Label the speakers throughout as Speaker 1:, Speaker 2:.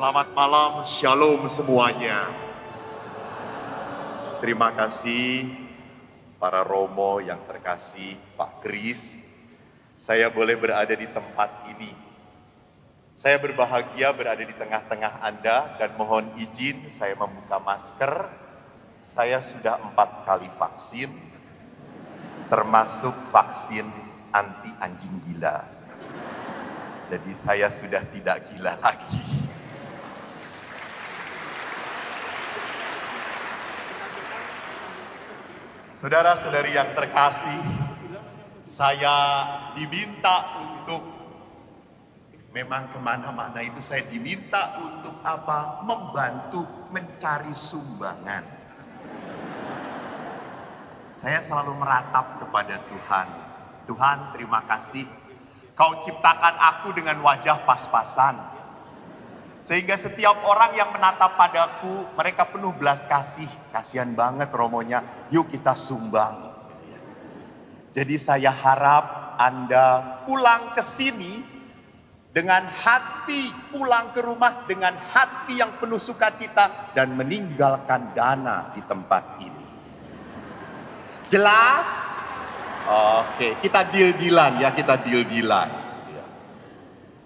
Speaker 1: Selamat malam, shalom semuanya. Terima kasih para Romo yang terkasih, Pak Kris. Saya boleh berada di tempat ini. Saya berbahagia berada di tengah-tengah Anda dan mohon izin saya membuka masker. Saya sudah 4 kali vaksin, termasuk vaksin anti anjing gila. Jadi saya sudah tidak gila lagi. Saudara-saudari yang terkasih, saya diminta untuk, memang kemana-mana itu saya diminta untuk apa? Membantu mencari sumbangan. Saya selalu meratap kepada Tuhan. Tuhan, terima kasih. Kau ciptakan aku dengan wajah pas-pasan. Sehingga setiap orang yang menatap padaku, mereka penuh belas kasih. Kasihan banget romonya, yuk kita sumbang. Jadi saya harap Anda pulang ke sini dengan hati, pulang ke rumah dengan hati yang penuh sukacita dan meninggalkan dana di tempat ini. Jelas? Oke, kita deal-dealan ya, kita deal-dealan.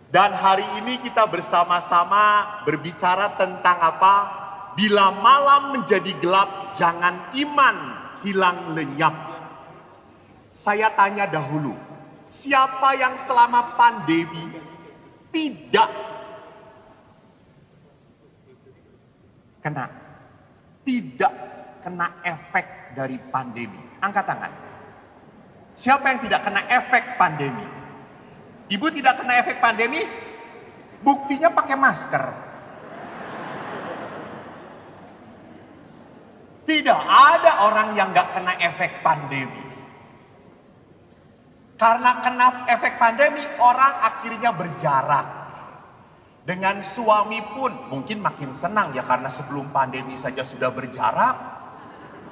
Speaker 1: Dan hari ini kita bersama-sama berbicara tentang apa? Bila malam menjadi gelap, jangan iman hilang lenyap. Saya tanya dahulu, siapa yang selama pandemi tidak kena efek dari pandemi? Angkat tangan. Siapa yang tidak kena efek pandemi? Ibu tidak kena efek pandemi, buktinya pakai masker. Tidak ada orang yang gak kena efek pandemi. Karena kena efek pandemi, orang akhirnya berjarak. Dengan suami pun mungkin makin senang ya, karena sebelum pandemi saja sudah berjarak.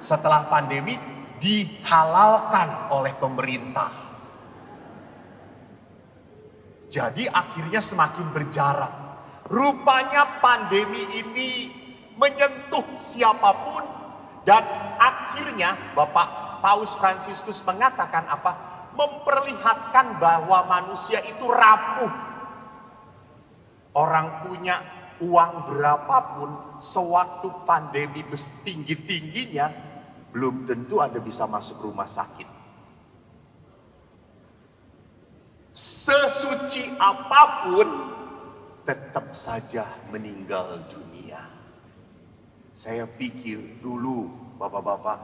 Speaker 1: Setelah pandemi dihalalkan oleh pemerintah. Jadi akhirnya semakin berjarak. Rupanya pandemi ini menyentuh siapapun. Dan akhirnya Bapak Paus Fransiskus mengatakan apa? Memperlihatkan bahwa manusia itu rapuh. Orang punya uang berapapun, sewaktu pandemi tinggi-tingginya, belum tentu Anda bisa masuk rumah sakit. Sesuci apapun, tetap saja meninggal dunia. Saya pikir dulu bapak-bapak,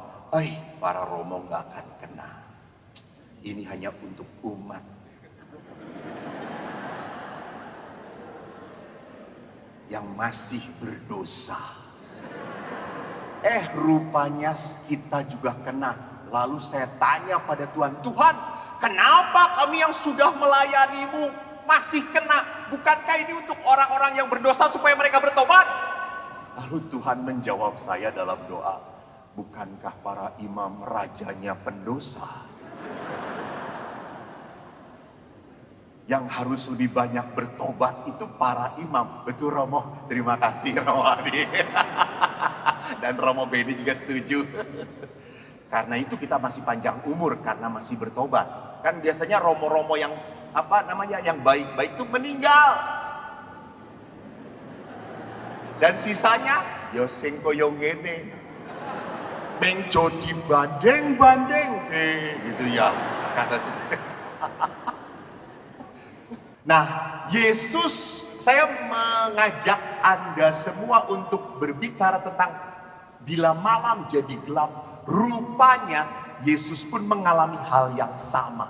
Speaker 1: para romo gak akan kena. Ini hanya untuk umat. Yang masih berdosa. Rupanya kita juga kena. Lalu saya tanya pada Tuhan, Tuhan, kenapa kami yang sudah melayanimu masih kena? Bukankah ini untuk orang-orang yang berdosa supaya mereka bertobat? Lalu Tuhan menjawab saya dalam doa, bukankah para imam rajanya pendosa? Yang harus lebih banyak bertobat itu para imam. Betul Romo? Terima kasih Romo Adi. Dan Romo Beni juga setuju. Karena itu kita masih panjang umur karena masih bertobat. Kan biasanya romo-romo yang yang baik-baik itu meninggal. Dan sisanya yo sing koyo ngene. Meng jodi bandeng-bandeng gitu ya kata sudah. Nah, Yesus, saya mengajak Anda semua untuk berbicara tentang bila malam jadi gelap. Rupanya Yesus pun mengalami hal yang sama.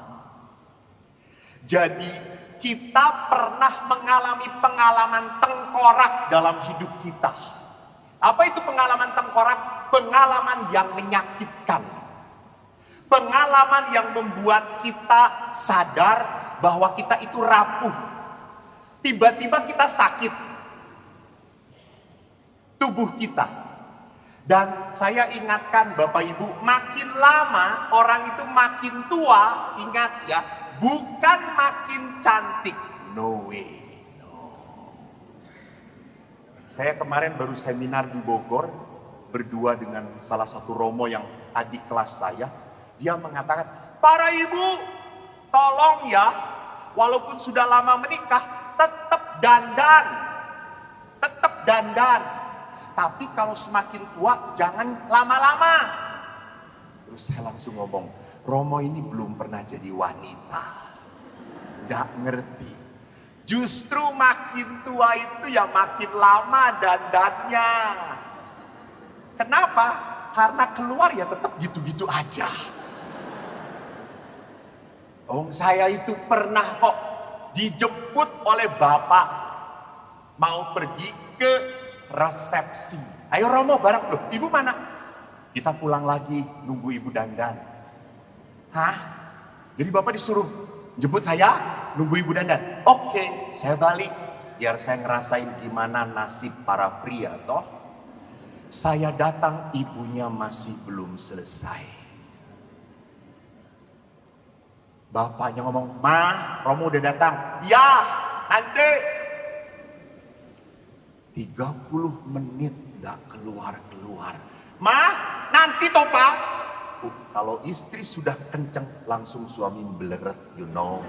Speaker 1: Jadi kita pernah mengalami pengalaman tengkorak dalam hidup kita. Apa itu pengalaman tengkorak? Pengalaman yang menyakitkan. Pengalaman yang membuat kita sadar bahwa kita itu rapuh. Tiba-tiba kita sakit. Tubuh kita. Dan saya ingatkan Bapak Ibu, makin lama orang itu makin tua, ingat ya, bukan makin cantik. No way, no. Saya kemarin baru seminar di Bogor, berdua dengan salah satu romo yang adik kelas saya. Dia mengatakan, para ibu, tolong ya, walaupun sudah lama menikah, tetap dandan. Tetap dandan. Tapi kalau semakin tua, jangan lama-lama. Terus saya langsung ngomong, romo ini belum pernah jadi wanita. Nggak ngerti. Justru makin tua itu ya makin lama dandannya. Kenapa? Karena keluar ya tetap gitu-gitu aja. Saya itu pernah kok dijemput oleh bapak mau pergi ke resepsi. Ayo Romo bareng. Loh, ibu mana? Kita pulang lagi nunggu ibu dandan. Hah? Jadi bapak disuruh jemput saya nunggu ibu dandan. Oke, saya balik biar saya ngerasain gimana nasib para pria toh. Saya datang, ibunya masih belum selesai. Bapaknya ngomong, "Ma, Romo udah datang." "Ya, nanti." 30 menit gak keluar-keluar. "Ma, nanti toh Pak." Kalau istri sudah kenceng, langsung suami beleret, you know.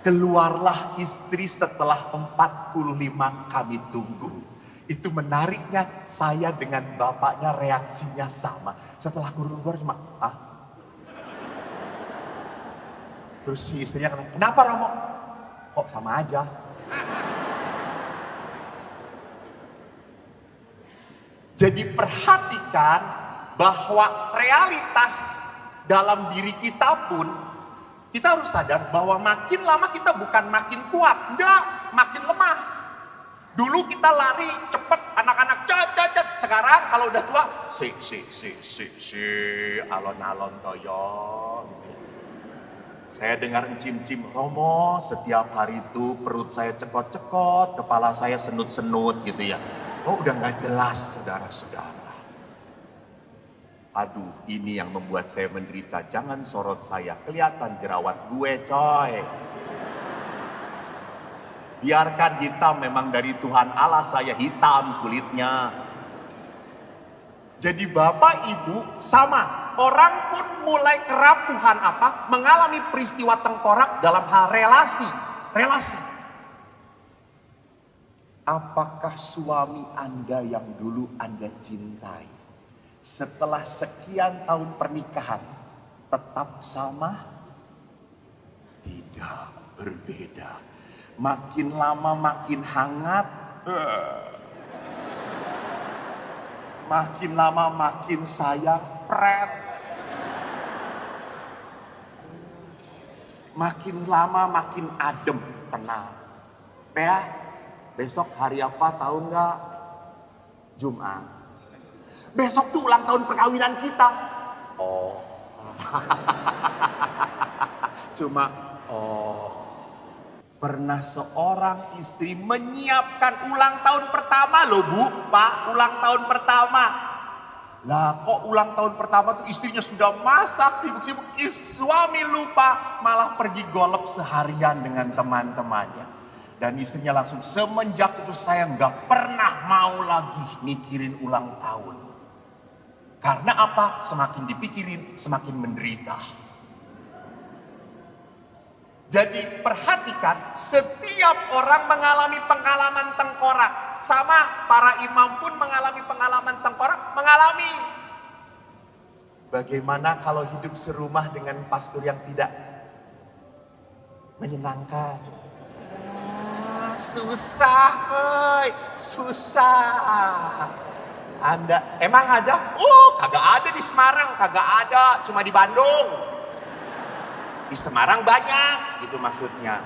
Speaker 1: Keluarlah istri setelah 45 kami tunggu. Itu menariknya, saya dengan bapaknya reaksinya sama. Setelah keluar cuma, Terus si istrinya kata, "Kenapa Romo?" "Kok sama aja?" Jadi perhatikan bahwa realitas dalam diri kita pun, kita harus sadar bahwa makin lama kita bukan makin kuat, enggak, makin lemah. Dulu kita lari cepet, anak-anak cet. Sekarang kalau udah tua, alon-alon toyo gitu ya. Saya dengar encim-cim, "Romo, setiap hari itu perut saya cekot-cekot, kepala saya senut-senut gitu ya." Udah gak jelas saudara-saudara. Aduh, ini yang membuat saya menderita. Jangan sorot saya, kelihatan jerawat gue coy. Biarkan hitam, memang dari Tuhan Allah saya hitam kulitnya. Jadi bapak ibu sama, orang pun mulai kerapuhan mengalami peristiwa tengkorak dalam hal relasi. Apakah suami Anda yang dulu Anda cintai, setelah sekian tahun pernikahan, tetap sama? Tidak, berbeda. Makin lama makin hangat. Makin lama makin sayang, pret. Makin lama makin adem, tenang. Besok hari apa tahu nggak? Jumat. Besok tuh ulang tahun perkawinan kita. Pernah seorang istri menyiapkan ulang tahun pertama loh Bu, Pak, ulang tahun pertama. Lah kok ulang tahun pertama tuh istrinya sudah masak, sibuk-sibuk, suami lupa, malah pergi golf seharian dengan teman-temannya. Dan istrinya langsung, "Semenjak itu saya nggak pernah mau lagi mikirin ulang tahun." Karena apa? Semakin dipikirin, semakin menderita. Jadi perhatikan, setiap orang mengalami pengalaman tengkorak. Sama para imam pun mengalami pengalaman tengkorak, mengalami. Bagaimana kalau hidup serumah dengan pastor yang tidak menyenangkan? Susah. Anda emang ada? Kagak ada di Semarang, kagak ada, cuma di Bandung. Di Semarang banyak, gitu maksudnya.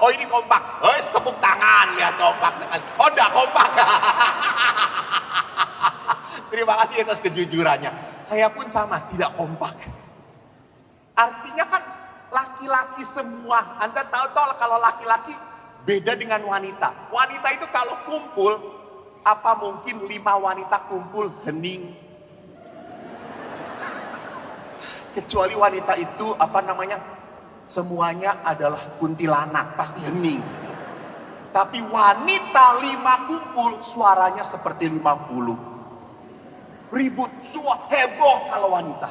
Speaker 1: Ini kompak. Tepuk tangan ya, kompak sekali. Udah kompak. Terima kasih atas kejujurannya. Saya pun sama, tidak kompak. Artinya kan laki-laki semua. Anda tahu kalau laki-laki beda dengan wanita. Wanita itu kalau kumpul, apa mungkin 5 wanita kumpul hening? Kecuali wanita itu semuanya adalah kuntilanak, pasti hening gitu. Tapi wanita 5 kumpul, suaranya seperti 50. Ribut, semua heboh kalau wanita.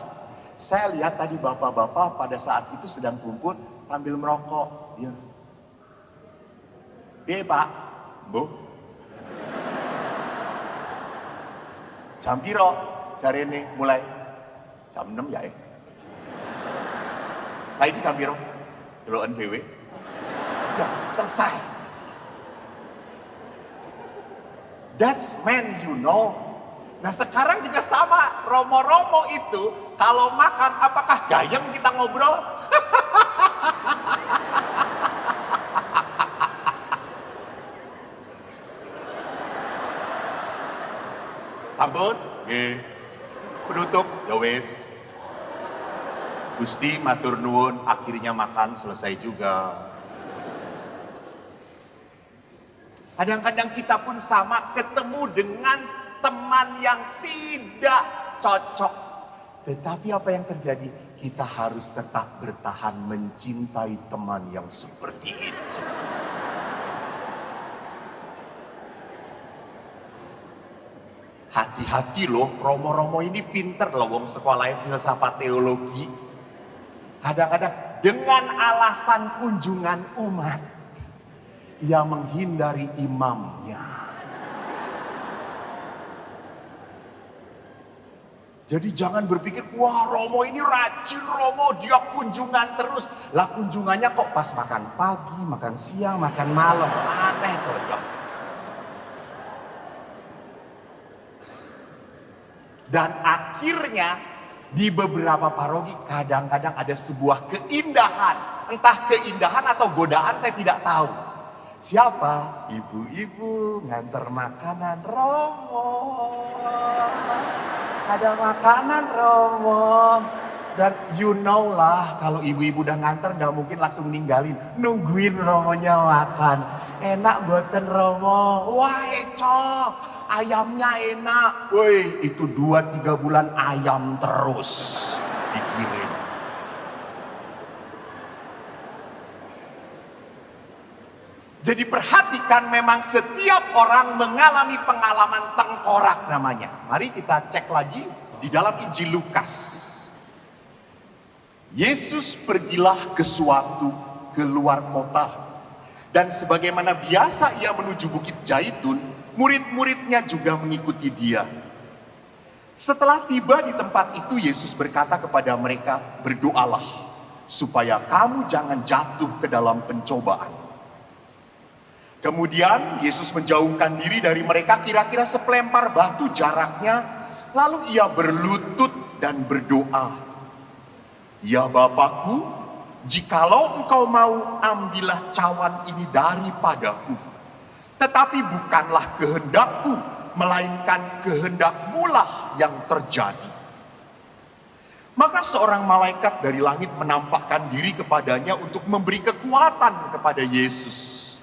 Speaker 1: Saya lihat tadi bapak-bapak pada saat itu sedang kumpul sambil merokok. Dia, Pak, Bu. Jam piro? Jarene mulai jam 6 ya. Saiki jam piro? Deloken dhewe. Udah selesai. That's man, you know. Nah sekarang juga sama, romo-romo itu kalau makan apakah gayeng kita ngobrol? Sampun, nggih. Penutup, ya wis. Gusti matur nuwun, akhirnya makan selesai juga. Kadang-kadang kita pun sama, ketemu dengan teman yang tidak cocok. Tetapi apa yang terjadi? Kita harus tetap bertahan mencintai teman yang seperti itu. Hati-hati loh, romo-romo ini pinter loh, wong sekolahnya filsafat teologi. Kadang-kadang dengan alasan kunjungan umat, ia menghindari imamnya. Jadi jangan berpikir, wah romo ini rajin romo, dia kunjungan terus. Lah kunjungannya kok pas makan pagi, makan siang, makan malam. Aneh tuh ya. Dan akhirnya di beberapa paroki kadang-kadang ada sebuah keindahan. Entah keindahan atau godaan saya tidak tahu. Siapa? Ibu-ibu nganter makanan romo. Ada makanan romo. Dan you know lah kalau ibu-ibu udah nganter gak mungkin langsung ninggalin. Nungguin romonya makan. Enak buatan romo. Wah Eco, ayamnya enak. Woi itu 2-3 bulan ayam terus dikirim. Jadi perhatikan, memang setiap orang mengalami pengalaman tengkorak namanya. Mari kita cek lagi di dalam Injil Lukas. Yesus pergilah ke luar kota. Dan sebagaimana biasa ia menuju Bukit Zaitun, murid-muridnya juga mengikuti dia. Setelah tiba di tempat itu, Yesus berkata kepada mereka, berdoalah supaya kamu jangan jatuh ke dalam pencobaan. Kemudian Yesus menjauhkan diri dari mereka kira-kira sepelempar batu jaraknya. Lalu ia berlutut dan berdoa. Ya Bapakku, jikalau engkau mau, ambillah cawan ini daripadaku. Tetapi bukanlah kehendakku, melainkan kehendak-Mu-lah yang terjadi. Maka seorang malaikat dari langit menampakkan diri kepadanya untuk memberi kekuatan kepada Yesus.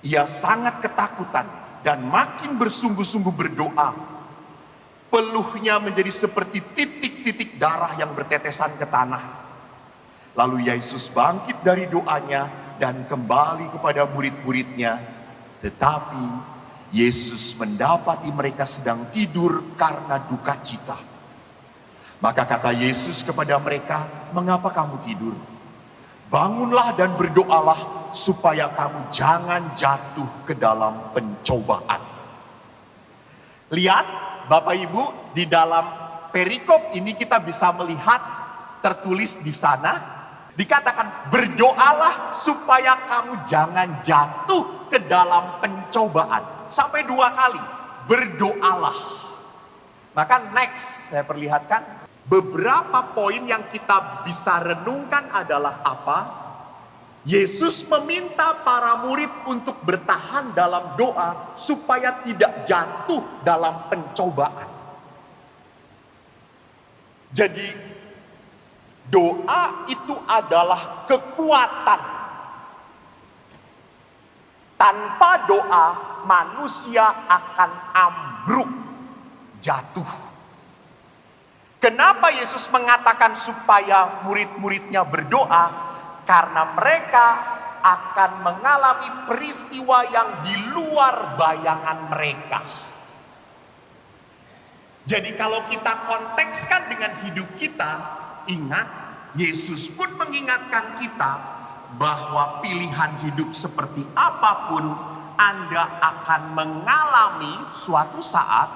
Speaker 1: Ia sangat ketakutan dan makin bersungguh-sungguh berdoa. Peluhnya menjadi seperti titik-titik darah yang bertetesan ke tanah. Lalu Yesus bangkit dari doanya dan kembali kepada murid-muridnya. Tetapi Yesus mendapati mereka sedang tidur karena duka cita. Maka kata Yesus kepada mereka, mengapa kamu tidur? Bangunlah dan berdoalah supaya kamu jangan jatuh ke dalam pencobaan. Lihat Bapak Ibu, di dalam perikop ini kita bisa melihat tertulis di sana. Dikatakan berdoalah supaya kamu jangan jatuh ke dalam pencobaan. Sampai 2 kali, berdoalah. Maka next saya perlihatkan. Beberapa poin yang kita bisa renungkan adalah apa? Yesus meminta para murid untuk bertahan dalam doa supaya tidak jatuh dalam pencobaan. Jadi doa itu adalah kekuatan. Tanpa doa manusia akan ambruk, jatuh. Kenapa Yesus mengatakan supaya murid-muridnya berdoa? Karena mereka akan mengalami peristiwa yang di luar bayangan mereka. Jadi kalau kita kontekskan dengan hidup kita, ingat Yesus pun mengingatkan kita bahwa pilihan hidup seperti apapun Anda akan mengalami suatu saat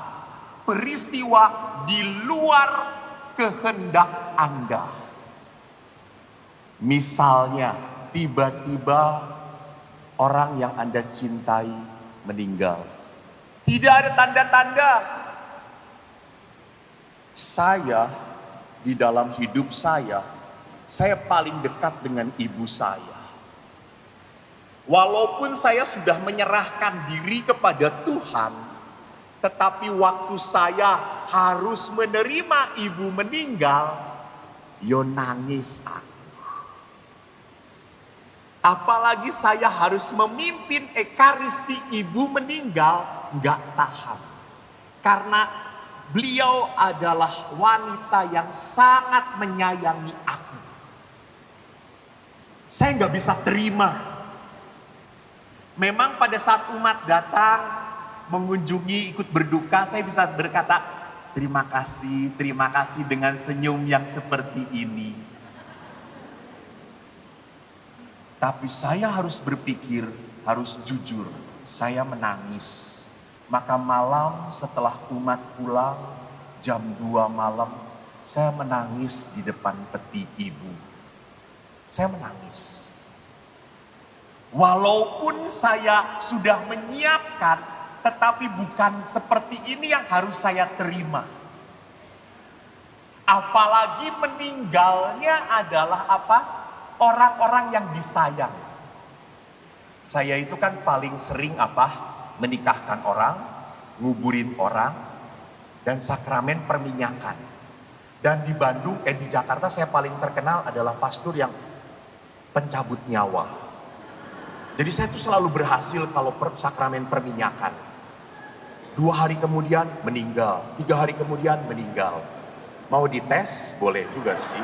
Speaker 1: peristiwa di luar kehendak Anda. Misalnya tiba-tiba orang yang Anda cintai meninggal. Tidak ada tanda-tanda. Saya di dalam hidup saya paling dekat dengan ibu saya. Walaupun saya sudah menyerahkan diri kepada Tuhan, tetapi waktu saya harus menerima ibu meninggal, yo nangis aku. Apalagi saya harus memimpin ekaristi ibu meninggal, nggak tahan. Karena beliau adalah wanita yang sangat menyayangi aku. Saya nggak bisa terima. Memang pada saat umat datang mengunjungi, ikut berduka, saya bisa berkata, terima kasih dengan senyum yang seperti ini. Tapi saya harus berpikir, harus jujur, saya menangis. Maka malam setelah umat pulang, jam 2 malam, saya menangis di depan peti ibu. Saya menangis. Walaupun saya sudah menyiapkan, tetapi bukan seperti ini yang harus saya terima. Apalagi meninggalnya adalah apa? Orang-orang yang disayang. Saya itu kan paling sering apa? Menikahkan orang, nguburin orang, dan sakramen perminyakan. Dan di Bandung, di Jakarta saya paling terkenal adalah pastor yang pencabut nyawa. Jadi saya tuh selalu berhasil kalau sakramen perminyakan. 2 hari kemudian meninggal, 3 hari kemudian meninggal. Mau dites? Boleh juga sih.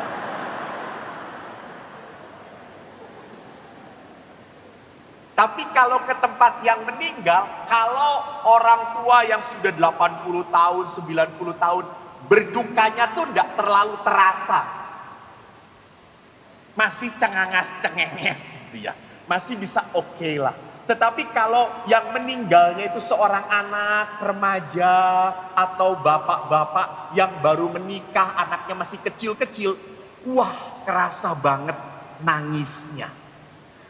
Speaker 1: Tapi kalau ke tempat yang meninggal, kalau orang tua yang sudah 80 tahun, 90 tahun, berdukanya tuh enggak terlalu terasa. Masih cengangas-cengenges gitu ya. Masih bisa oke lah. Tetapi kalau yang meninggalnya itu seorang anak, remaja, atau bapak-bapak yang baru menikah, anaknya masih kecil-kecil, wah kerasa banget nangisnya.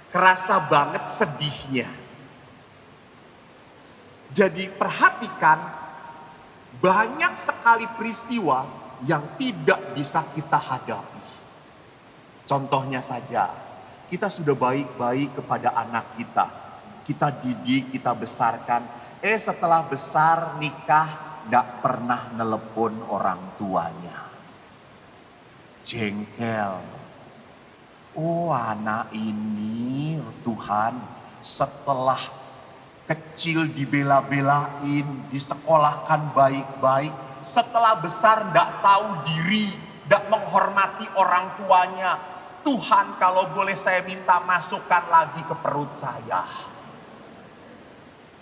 Speaker 1: Kerasa banget sedihnya. Jadi perhatikan, banyak sekali peristiwa yang tidak bisa kita hadapi. Contohnya saja, kita sudah baik-baik kepada anak kita. Kita didik, kita besarkan. Setelah besar nikah, gak pernah nelepon orang tuanya. Jengkel. Oh anak ini Tuhan setelah kecil dibela-belain, disekolahkan baik-baik. Setelah besar gak tahu diri, gak menghormati orang tuanya. Tuhan kalau boleh saya minta masukkan lagi ke perut saya.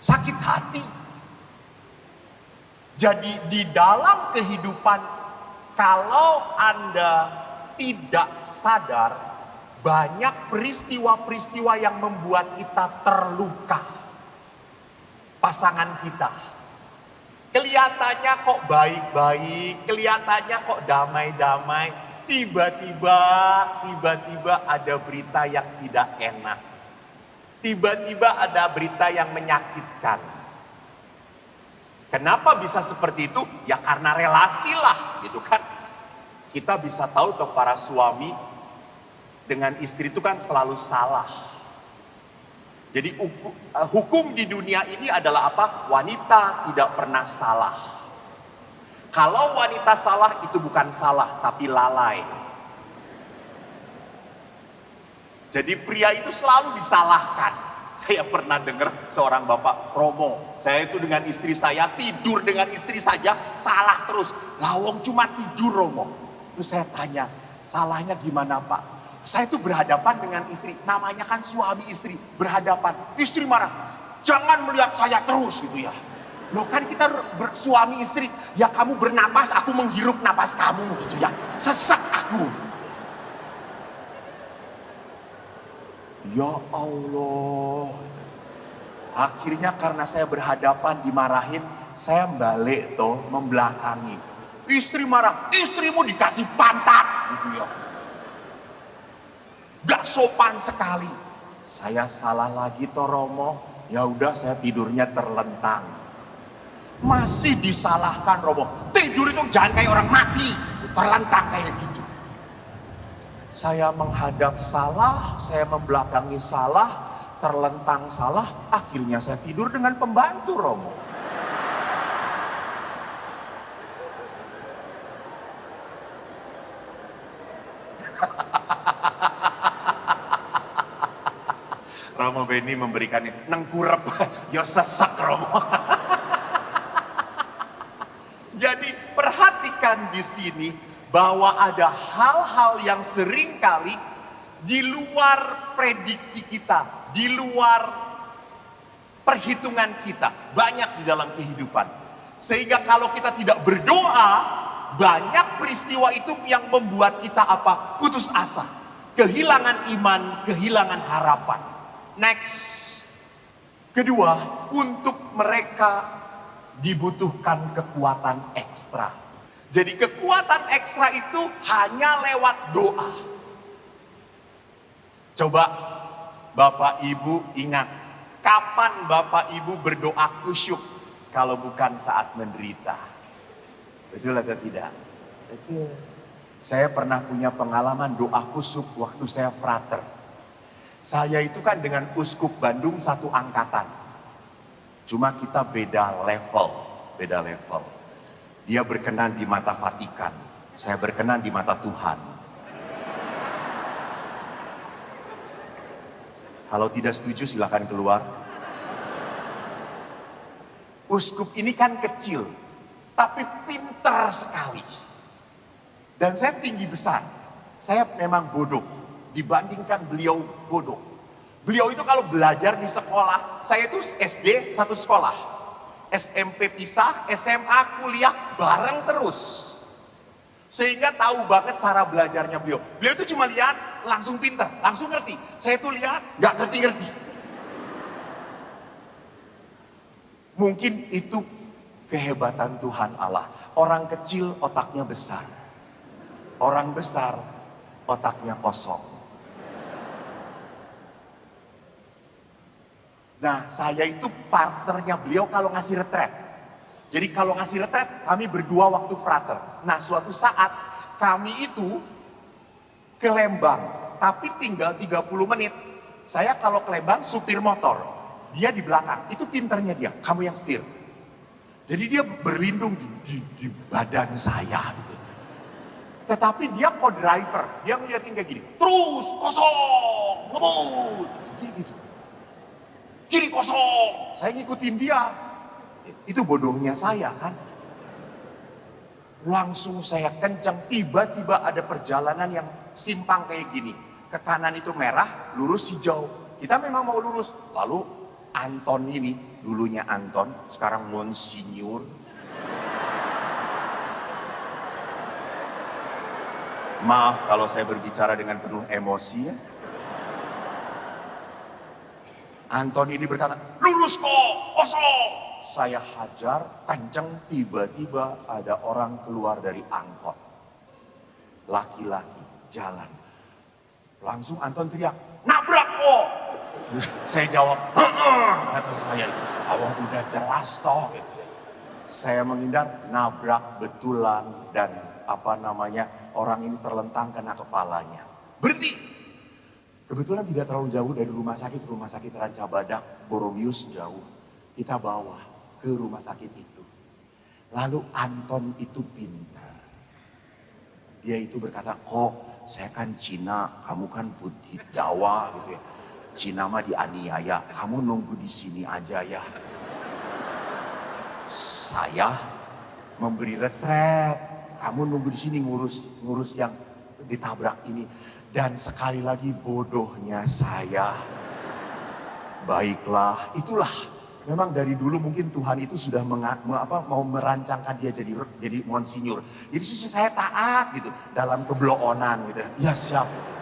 Speaker 1: Sakit hati. Jadi di dalam kehidupan kalau Anda tidak sadar, banyak peristiwa-peristiwa yang membuat kita terluka. Pasangan kita. Kelihatannya kok baik-baik, kelihatannya kok damai-damai. Tiba-tiba ada berita yang tidak enak. Tiba-tiba ada berita yang menyakitkan. Kenapa bisa seperti itu? Ya karena relasi lah gitu kan. Kita bisa tahu tuh para suami dengan istri itu kan selalu salah. Jadi hukum di dunia ini adalah apa? Wanita tidak pernah salah. Kalau wanita salah itu bukan salah tapi lalai. Jadi pria itu selalu disalahkan. Saya pernah dengar seorang bapak Romo. Saya itu dengan istri saya tidur dengan istri saja salah terus. Lawong cuma tidur Romo. Terus saya tanya, salahnya gimana Pak? Saya tuh berhadapan dengan istri, namanya kan suami istri, berhadapan. Istri marah, jangan melihat saya terus gitu ya. Loh kan kita suami istri, ya kamu bernapas, aku menghirup napas kamu gitu ya. Sesak aku gitu ya. Ya Allah. Gitu. Akhirnya karena saya berhadapan dimarahin, saya balik tuh membelakangi. Istri marah, istrimu dikasih pantat gitu ya. Gak sopan sekali. Saya salah lagi toh Romo. Ya udah saya tidurnya terlentang. Masih disalahkan Romo. Tidur itu jangan kayak orang mati. Terlentang kayak gitu. Saya menghadap salah, saya membelakangi salah, terlentang salah, akhirnya saya tidur dengan pembantu Romo. Romo Beni memberikannya nengkurep, ya sesak Romo. Jadi perhatikan di sini bahwa ada hal-hal yang seringkali di luar prediksi kita, di luar perhitungan kita, banyak di dalam kehidupan. Sehingga kalau kita tidak berdoa, banyak peristiwa itu yang membuat kita apa? Putus asa, kehilangan iman, kehilangan harapan. Next. Kedua, untuk mereka dibutuhkan kekuatan ekstra. Jadi kekuatan ekstra itu hanya lewat doa. Coba Bapak Ibu ingat, kapan Bapak Ibu berdoa kusyuk kalau bukan saat menderita? Betul atau tidak? Betul. Saya pernah punya pengalaman doa kusyuk waktu saya frater. Saya itu kan dengan Uskup Bandung satu angkatan. Cuma kita beda level. Dia berkenan di mata Vatikan, saya berkenan di mata Tuhan. Kalau tidak setuju silahkan keluar. Uskup ini kan kecil, tapi pintar sekali. Dan saya tinggi besar, saya memang bodoh. Dibandingkan beliau bodoh. Beliau itu kalau belajar di sekolah, saya itu SD satu sekolah. SMP pisah, SMA, kuliah bareng terus. Sehingga tahu banget cara belajarnya beliau. Beliau itu cuma lihat, langsung pinter, langsung ngerti. Saya tuh lihat, gak ngerti-ngerti. Mungkin itu kehebatan Tuhan Allah. Orang kecil otaknya besar. Orang besar otaknya kosong. Nah, saya itu partnernya beliau kalau ngasih retret. Jadi kalau ngasih retret, kami berdua waktu frater. Nah, suatu saat kami itu ke Lembang, tapi tinggal 30 menit. Saya kalau ke Lembang supir motor, dia di belakang. Itu pinternya dia, kamu yang setir. Jadi dia berlindung di badan saya gitu. Tetapi dia co-driver, dia ngeliatin kayak gini. Terus, kosong, ngebut, gitu. Kiri kosong, saya ngikutin dia. Itu bodohnya saya kan. Langsung saya kencang, tiba-tiba ada perjalanan yang simpang kayak gini. Ke kanan itu merah, lurus hijau. Kita memang mau lurus. Lalu Anton ini, dulunya Anton, sekarang Monsinyur. Maaf kalau saya berbicara dengan penuh emosi ya. Anton ini berkata, lurus kok, kosong. Saya hajar, kenceng, tiba-tiba ada orang keluar dari angkot. Laki-laki, jalan. Langsung Anton teriak, nabrak kok. Saya jawab, kata saya, awang udah jelas toh. Gitu. Saya menghindar, nabrak betulan dan orang ini terlentang kena kepalanya. Berhenti. Kebetulan tidak terlalu jauh dari rumah sakit Ranca Badak, Boromius jauh. Kita bawa ke rumah sakit itu. Lalu Anton itu pintar. Dia itu berkata, kok saya kan Cina, kamu kan putih Jawa gitu ya. Cina mah dianiaya, kamu nunggu di sini aja ya. Saya memberi retret, kamu nunggu di sini ngurus yang ditabrak ini. Dan sekali lagi bodohnya saya. Baiklah, itulah. Memang dari dulu mungkin Tuhan itu sudah mau merancangkan dia jadi monsinyur. Jadi saya taat gitu dalam kebloonan gitu. Ya siap. Gitu.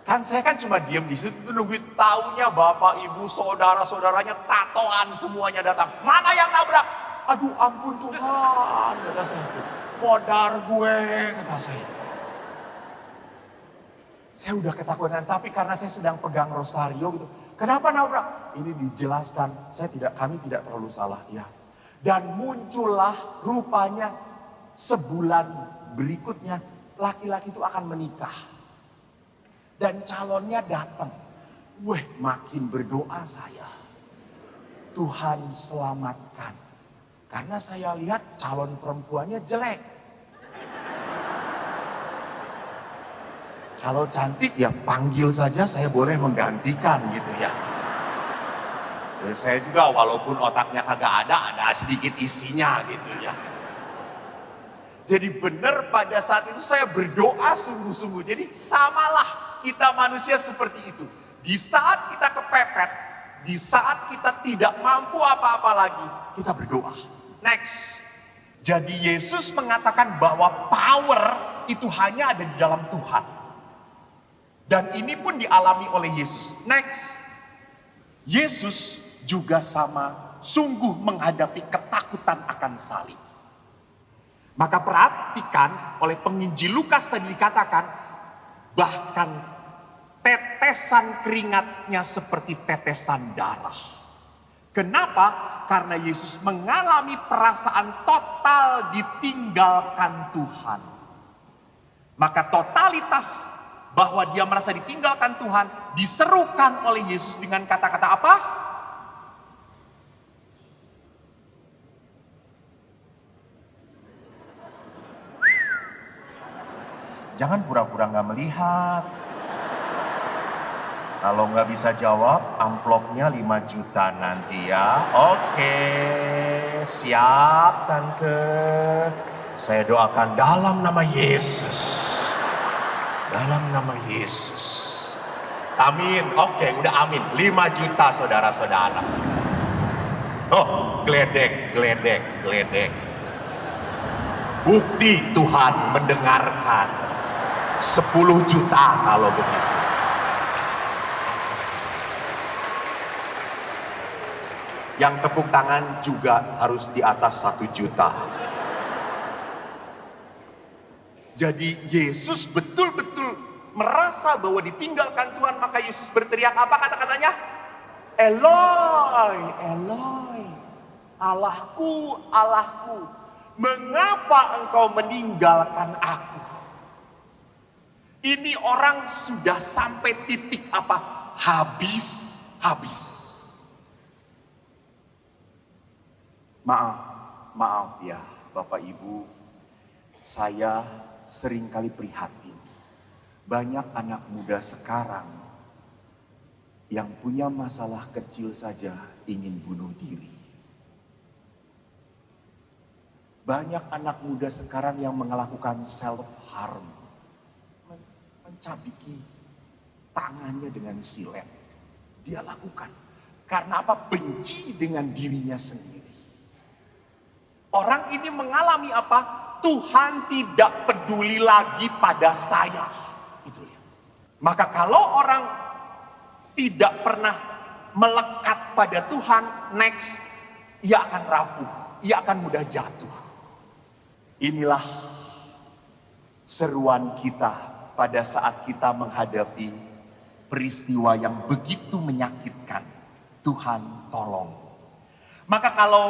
Speaker 1: Kan saya kan cuma diem di situ nungguin, taunya bapak ibu saudara-saudaranya tatoan semuanya datang. Mana yang nabrak? Aduh ampun Tuhan, kata saya itu. Modar gue, kata saya. Saya udah ketakutan, tapi karena saya sedang pegang rosario gitu. Kenapa nabrak? Ini dijelaskan, kami tidak terlalu salah ya. Dan muncullah rupanya sebulan berikutnya laki-laki itu akan menikah. Dan calonnya datang. Weh, makin berdoa saya. Tuhan selamatkan. Karena saya lihat calon perempuannya jelek. Kalau cantik ya panggil saja, saya boleh menggantikan gitu ya. Saya juga walaupun otaknya kagak ada sedikit isinya gitu ya. Jadi benar pada saat itu saya berdoa sungguh-sungguh. Jadi samalah kita manusia seperti itu. Di saat kita kepepet, di saat kita tidak mampu apa-apa lagi, kita berdoa. Next. Jadi Yesus mengatakan bahwa power itu hanya ada di dalam Tuhan. Dan ini pun dialami oleh Yesus. Next. Yesus juga sama sungguh menghadapi ketakutan akan salib. Maka perhatikan oleh penginjil Lukas tadi dikatakan bahkan tetesan keringatnya seperti tetesan darah. Kenapa? Karena Yesus mengalami perasaan total ditinggalkan Tuhan. Maka totalitas bahwa dia merasa ditinggalkan Tuhan diserukan oleh Yesus dengan kata-kata apa? Jangan pura-pura nggak melihat. Kalau nggak bisa jawab, amplopnya 5 juta nanti ya. Oke, siap tante. Saya doakan dalam nama Yesus. Dalam nama Yesus. Amin. Oke, udah amin. 5 juta saudara-saudara. Oh, geledek. Bukti Tuhan mendengarkan. 10 juta kalau begitu. Yang tepuk tangan juga harus di atas 1 juta. Jadi Yesus betul-betul merasa bahwa ditinggalkan Tuhan, maka Yesus berteriak apa kata-katanya? Eloi, Eloi, Allahku, Allahku, mengapa engkau meninggalkan aku? Ini orang sudah sampai titik apa? Habis. Maaf ya Bapak Ibu, saya seringkali prihatin. Banyak anak muda sekarang yang punya masalah kecil saja ingin bunuh diri. Banyak anak muda sekarang yang melakukan self harm, mencabiki tangannya dengan silet. Dia lakukan karena apa? Benci dengan dirinya sendiri. Orang ini mengalami apa? Tuhan tidak peduli lagi pada saya. Itu lihat. Maka kalau orang tidak pernah melekat pada Tuhan, next, ia akan rapuh, ia akan mudah jatuh. Inilah seruan kita pada saat kita menghadapi peristiwa yang begitu menyakitkan. Tuhan tolong. Maka kalau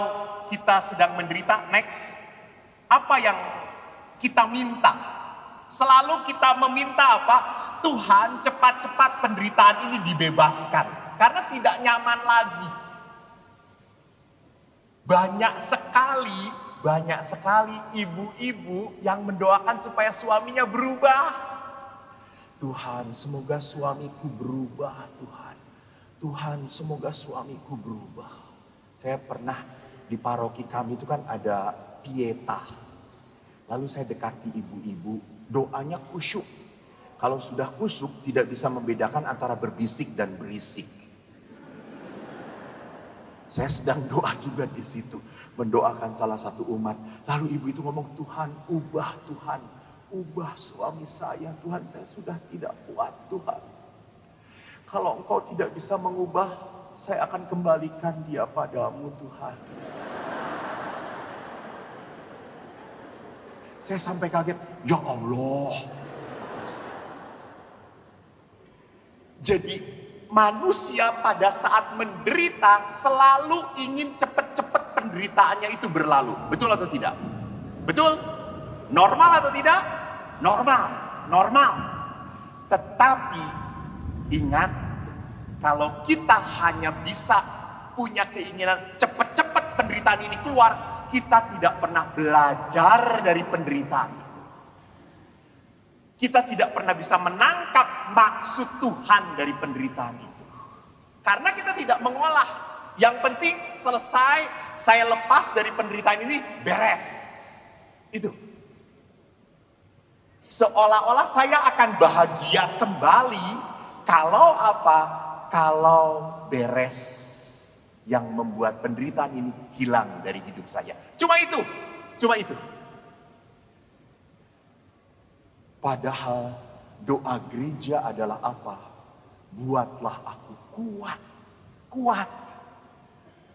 Speaker 1: kita sedang menderita, next, apa yang kita minta? Selalu kita meminta apa? Tuhan cepat-cepat penderitaan ini dibebaskan. Karena tidak nyaman lagi. Banyak sekali ibu-ibu yang mendoakan supaya suaminya berubah. Tuhan, semoga suamiku berubah, Tuhan. Tuhan, semoga suamiku berubah. Saya pernah di paroki kami itu kan ada pieta. Lalu saya dekati ibu-ibu, doanya khusyuk. Kalau sudah kusuk tidak bisa membedakan antara berbisik dan berisik. Saya sedang doa juga di situ, mendoakan salah satu umat. Lalu ibu itu ngomong, Tuhan, ubah suami saya. Tuhan, saya sudah tidak kuat, Tuhan. Kalau Engkau tidak bisa mengubah, saya akan kembalikan dia padamu, Tuhan. Saya sampai kaget, ya Allah. Jadi manusia pada saat menderita selalu ingin cepat-cepat penderitaannya itu berlalu. Betul atau tidak? Betul? Normal atau tidak? Normal. Tetapi ingat, kalau kita hanya bisa punya keinginan cepat-cepat penderitaan ini keluar, kita tidak pernah belajar dari penderitaan itu. Kita tidak pernah bisa menangkap maksud Tuhan dari penderitaan itu. Karena kita tidak mengolah. Yang penting selesai, saya lepas dari penderitaan ini, beres. Itu. Seolah-olah saya akan bahagia kembali kalau apa? Kalau beres yang membuat penderitaan ini hilang dari hidup saya. Cuma itu. Padahal doa gereja adalah apa? Buatlah aku kuat.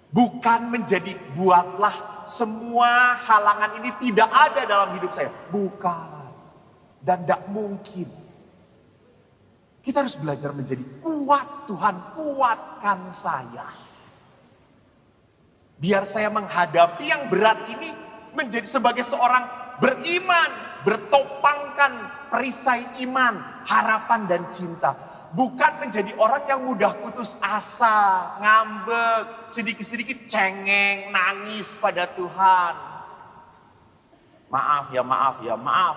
Speaker 1: Bukan menjadi buatlah semua halangan ini tidak ada dalam hidup saya. Bukan. Dan tidak mungkin. Kita harus belajar menjadi kuat. Tuhan, kuatkan saya. Biar saya menghadapi yang berat ini menjadi sebagai seorang beriman. Bertopangkan perisai iman, harapan dan cinta. Bukan menjadi orang yang mudah putus asa, ngambek, sedikit-sedikit cengeng, nangis pada Tuhan. Maaf ya,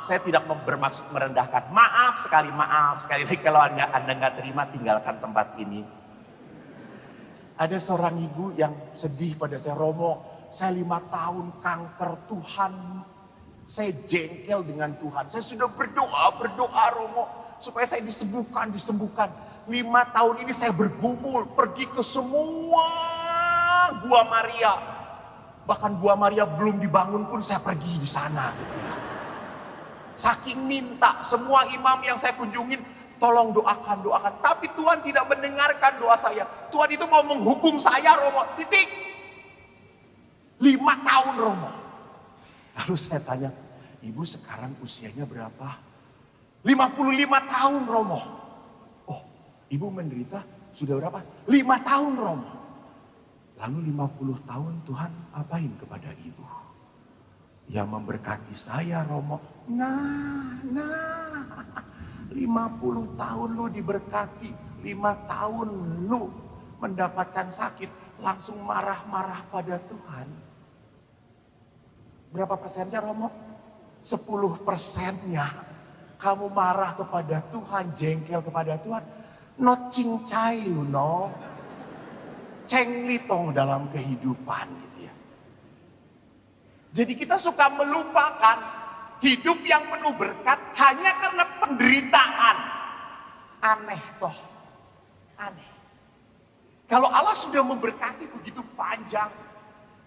Speaker 1: saya tidak bermaksud merendahkan. Maaf sekali lagi kalau Anda nggak terima, tinggalkan tempat ini. Ada seorang ibu yang sedih pada saya, Romo, saya 5 tahun kanker, Tuhan. Saya jengkel dengan Tuhan. Saya sudah berdoa Romo. Supaya saya disembuhkan. 5 tahun ini saya bergumul. Pergi ke semua Gua Maria. Bahkan Gua Maria belum dibangun pun saya pergi di sana gitu ya. Saking minta semua imam yang saya kunjungin. Tolong doakan. Tapi Tuhan tidak mendengarkan doa saya. Tuhan itu mau menghukum saya Romo. Titik. 5 tahun Romo. Lalu saya tanya, ibu sekarang usianya berapa? 55 tahun Romo. Oh, ibu menderita sudah berapa? 5 tahun Romo. Lalu 50 tahun Tuhan apain kepada ibu? Ya memberkati saya Romo. Nah, 50 tahun lu diberkati. 5 tahun lu mendapatkan sakit. Langsung marah-marah pada Tuhan. Berapa persennya Romo? 10%-nya. Kamu marah kepada Tuhan, jengkel kepada Tuhan. No cincai lu no. Cenglitong dalam kehidupan gitu ya. Jadi kita suka melupakan hidup yang penuh berkat hanya karena penderitaan. Aneh toh. Aneh. Kalau Allah sudah memberkati begitu panjang,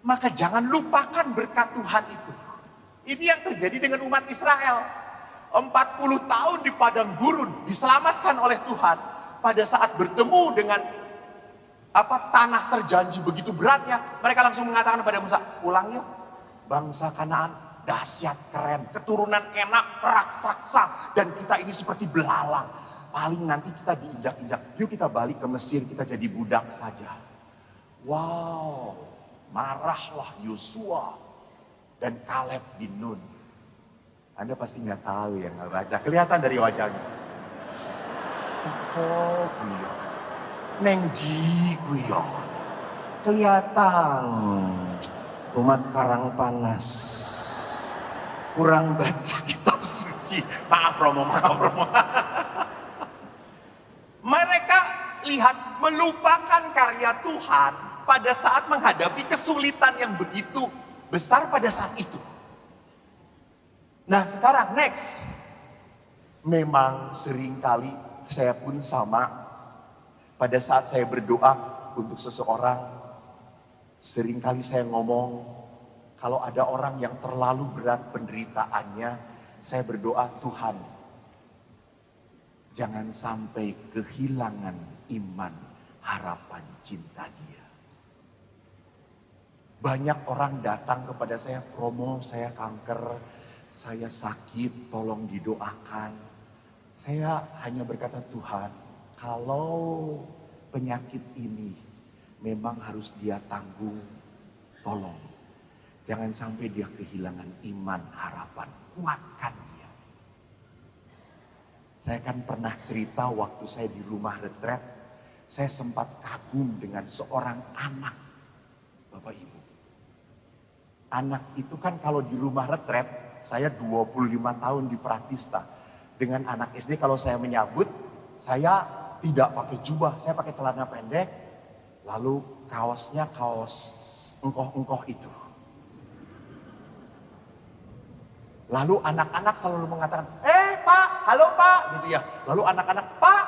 Speaker 1: maka jangan lupakan berkat Tuhan itu. Ini yang terjadi dengan umat Israel. 40 tahun di padang gurun diselamatkan oleh Tuhan. Pada saat bertemu dengan tanah terjanji begitu beratnya, mereka langsung mengatakan kepada Musa, pulang yuk. Bangsa Kanaan dahsyat, keren, keturunan enak, raksasa, dan kita ini seperti belalang. Paling nanti kita diinjak-injak. Yuk kita balik ke Mesir, kita jadi budak saja. Wow. Marahlah Yosua dan Kaleb di Nun. Anda pasti nggak tahu ya, nggak baca. Kelihatan dari wajahnya. Oh, iya. Neng di kuyo. Kelihatan. Umat Karang Panas. Kurang baca kitab suci. Maaf Romo. Mereka lihat melupakan karya Tuhan pada saat menghadapi kesulitan yang begitu besar pada saat itu. Nah sekarang next. Memang seringkali saya pun sama, pada saat saya berdoa untuk seseorang, seringkali saya ngomong, kalau ada orang yang terlalu berat penderitaannya, saya berdoa, Tuhan, jangan sampai kehilangan iman, harapan, cinta dia. Banyak orang datang kepada saya, Romo, saya kanker, saya sakit, tolong didoakan. Saya hanya berkata, Tuhan, kalau penyakit ini memang harus dia tanggung, tolong. Jangan sampai dia kehilangan iman, harapan, kuatkan dia. Saya kan pernah cerita waktu saya di rumah retret, saya sempat kagum dengan seorang anak, Bapak Ibu. Anak itu kan kalau di rumah retret, saya 25 tahun di Pratista. Dengan anak SD kalau saya menyambut, saya tidak pakai jubah, saya pakai celana pendek, lalu kaosnya kaos engkoh-engkoh itu. Lalu anak-anak selalu mengatakan, Pak, halo Pak, gitu ya. Lalu anak-anak, Pak,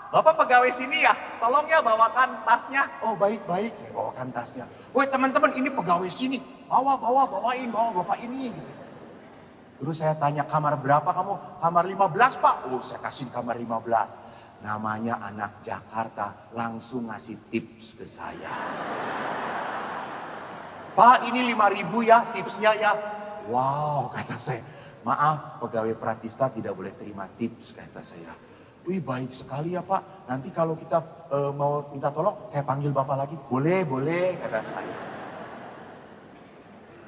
Speaker 1: Bapak pegawai sini ya, tolong ya bawakan tasnya. Oh baik-baik, saya bawakan tasnya. Woi teman-teman, ini pegawai sini, bawain Bapak ini gitu. Terus saya tanya, kamar berapa kamu? Kamar 15 Pak. Oh saya kasih kamar 15. Namanya anak Jakarta, langsung ngasih tips ke saya. Pak ini 5.000 ya tipsnya ya. Wow kata saya. Maaf pegawai Pratista tidak boleh terima tips kata saya. Wih baik sekali ya Pak. Nanti kalau kita mau minta tolong saya panggil Bapak lagi. Boleh kata saya.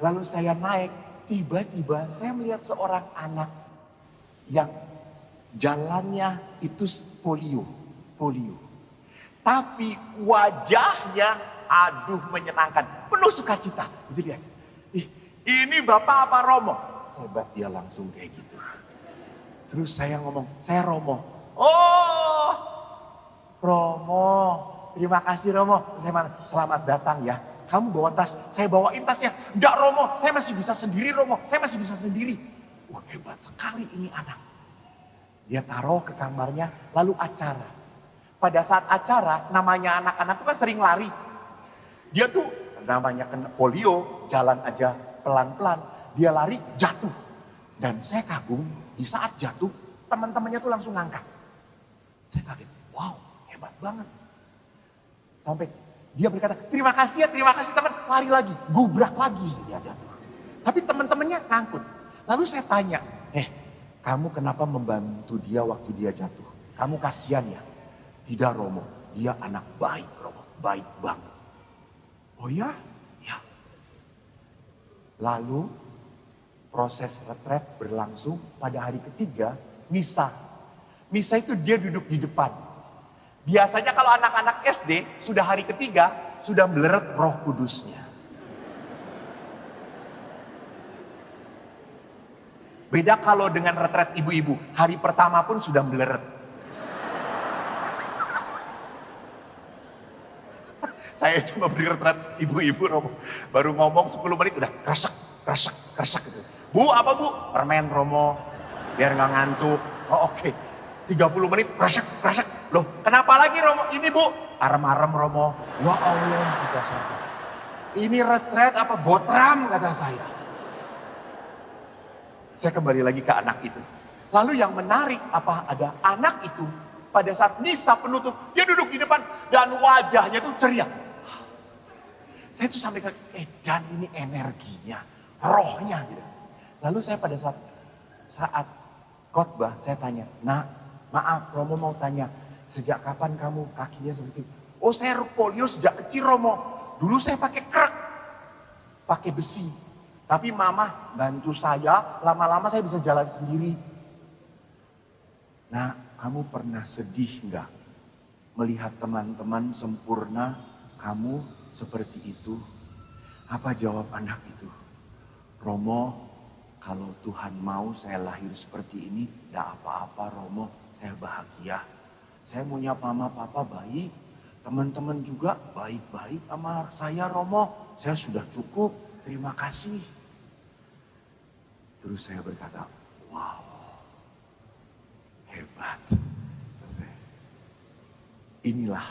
Speaker 1: Lalu saya naik. Tiba-tiba saya melihat seorang anak yang jalannya itu polio. Tapi wajahnya aduh menyenangkan, penuh sukacita. Itu lihat, ini Bapak apa Romo? Hebat dia langsung kayak gitu. Terus saya ngomong, saya Romo. Oh Romo, terima kasih Romo. Saya selamat datang ya. Kamu bawa tas, saya bawain tasnya. Enggak Romo, saya masih bisa sendiri Romo, saya masih bisa sendiri. Wah hebat sekali ini anak. Dia taruh ke kamarnya, lalu acara. Pada saat acara, namanya anak-anak itu kan sering lari. Dia tuh namanya kena polio, jalan aja pelan-pelan. Dia lari, jatuh. Dan saya kagum, di saat jatuh, teman-temannya tuh langsung ngangkat. Saya kaget, wow hebat banget. Sampai dia berkata, terima kasih teman, lari lagi, gubrak lagi dia jatuh. Tapi teman-temannya ngangkut. Lalu saya tanya, kamu kenapa membantu dia waktu dia jatuh? Kamu kasihan ya? Tidak Romo, dia anak baik Romo, baik banget. Oh ya? Ya. Lalu proses retret berlangsung pada hari ketiga, misa. Misa itu dia duduk di depan. Biasanya kalau anak-anak SD sudah hari ketiga, sudah meleret Roh Kudusnya. Beda kalau dengan retret ibu-ibu, hari pertama pun sudah meleret. Saya cuma beri retret ibu-ibu, Romo. Baru ngomong 10 menit udah kresek gitu. Bu apa bu? Permen Romo, biar gak ngantuk. Oh oke. 30 menit kresek. Loh kenapa lagi Romo? Ini bu, arem-arem Romo. Ya Allah kata saya. Ini retret apa botram kata saya. Saya kembali lagi ke anak itu. Lalu yang menarik apa ada anak itu pada saat misa penutup. Dia duduk di depan dan wajahnya tuh ceria. Saya tuh sampai ke dan ini energinya, rohnya gitu. Lalu saya pada saat khotbah saya tanya, Nak maaf Romo mau tanya, sejak kapan kamu kakinya seperti itu? Oh saya polio sejak kecil Romo. Dulu saya pakai krek, pakai besi. Tapi mama bantu saya, lama-lama saya bisa jalan sendiri. Nah kamu pernah sedih enggak? Melihat teman-teman sempurna, kamu seperti itu? Apa jawab anak itu? Romo, kalau Tuhan mau saya lahir seperti ini, enggak apa-apa Romo. Saya bahagia. Saya punya mama papa baik. Teman-teman juga baik-baik sama saya Romo. Saya sudah cukup. Terima kasih. Terus saya berkata, wow. Hebat. Inilah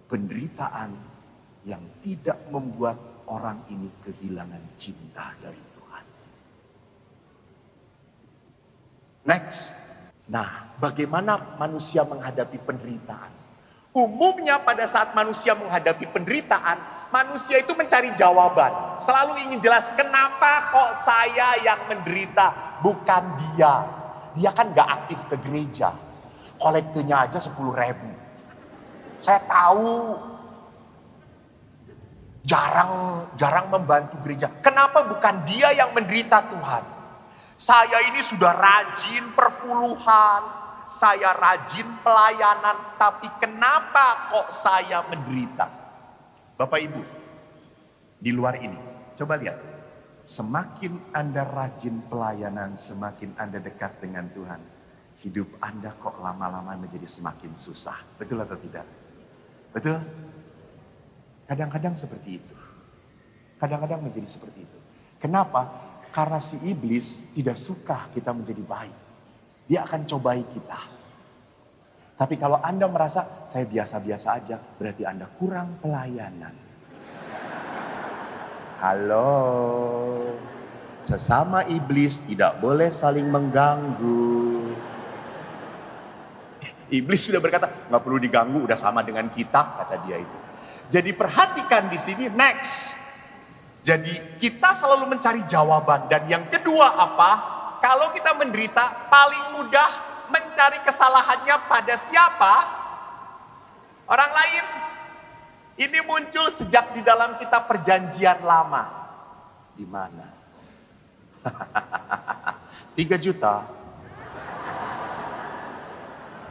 Speaker 1: penderitaan yang tidak membuat orang ini kehilangan cinta dari Tuhan. Next. Nah, bagaimana manusia menghadapi penderitaan? Umumnya pada saat manusia menghadapi penderitaan, manusia itu mencari jawaban. Selalu ingin jelas, kenapa kok saya yang menderita, bukan dia. Dia kan gak aktif ke gereja. Kolektenya aja 10.000. Saya tahu jarang membantu gereja. Kenapa bukan dia yang menderita Tuhan? Saya ini sudah rajin perpuluhan, saya rajin pelayanan, tapi kenapa kok saya menderita? Bapak Ibu, di luar ini, coba lihat. Semakin Anda rajin pelayanan, semakin Anda dekat dengan Tuhan. Hidup Anda kok lama-lama menjadi semakin susah. Betul atau tidak? Betul? Kadang-kadang seperti itu. Kadang-kadang menjadi seperti itu. Kenapa? Karena si iblis tidak suka kita menjadi baik. Dia akan cobai kita. Tapi kalau Anda merasa saya biasa-biasa aja, berarti Anda kurang pelayanan. Halo. Sesama iblis tidak boleh saling mengganggu. Iblis sudah berkata, nggak perlu diganggu, udah sama dengan kita, kata dia itu. Jadi perhatikan di sini, next. Jadi kita selalu mencari jawaban. Dan yang kedua apa? Kalau kita menderita, paling mudah mencari kesalahannya pada siapa? Orang lain. Ini muncul sejak di dalam kitab Perjanjian Lama. Di mana? 3 juta.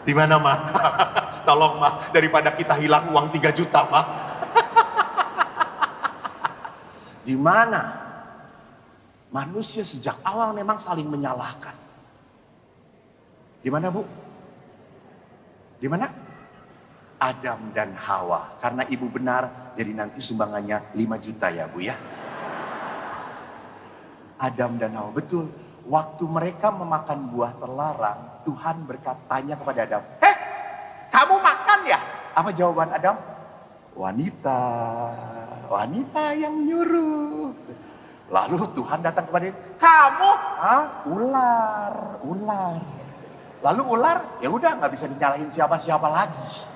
Speaker 1: Di mana, Ma? Tolong, Ma, daripada kita hilang uang 3 juta, Ma. Di mana? Manusia sejak awal memang saling menyalahkan. Di mana, Bu? Di mana? Adam dan Hawa. Karena ibu benar, jadi nanti sumbangannya 5 juta ya, Bu ya. Adam dan Hawa, betul. Waktu mereka memakan buah terlarang, Tuhan berkatanya kepada Adam, kamu makan ya? Apa jawaban Adam? Wanita yang nyuruh. Lalu Tuhan datang kepada dia, kamu? Ular. Lalu ular, ya udah nggak bisa dinyalahin siapa-siapa lagi.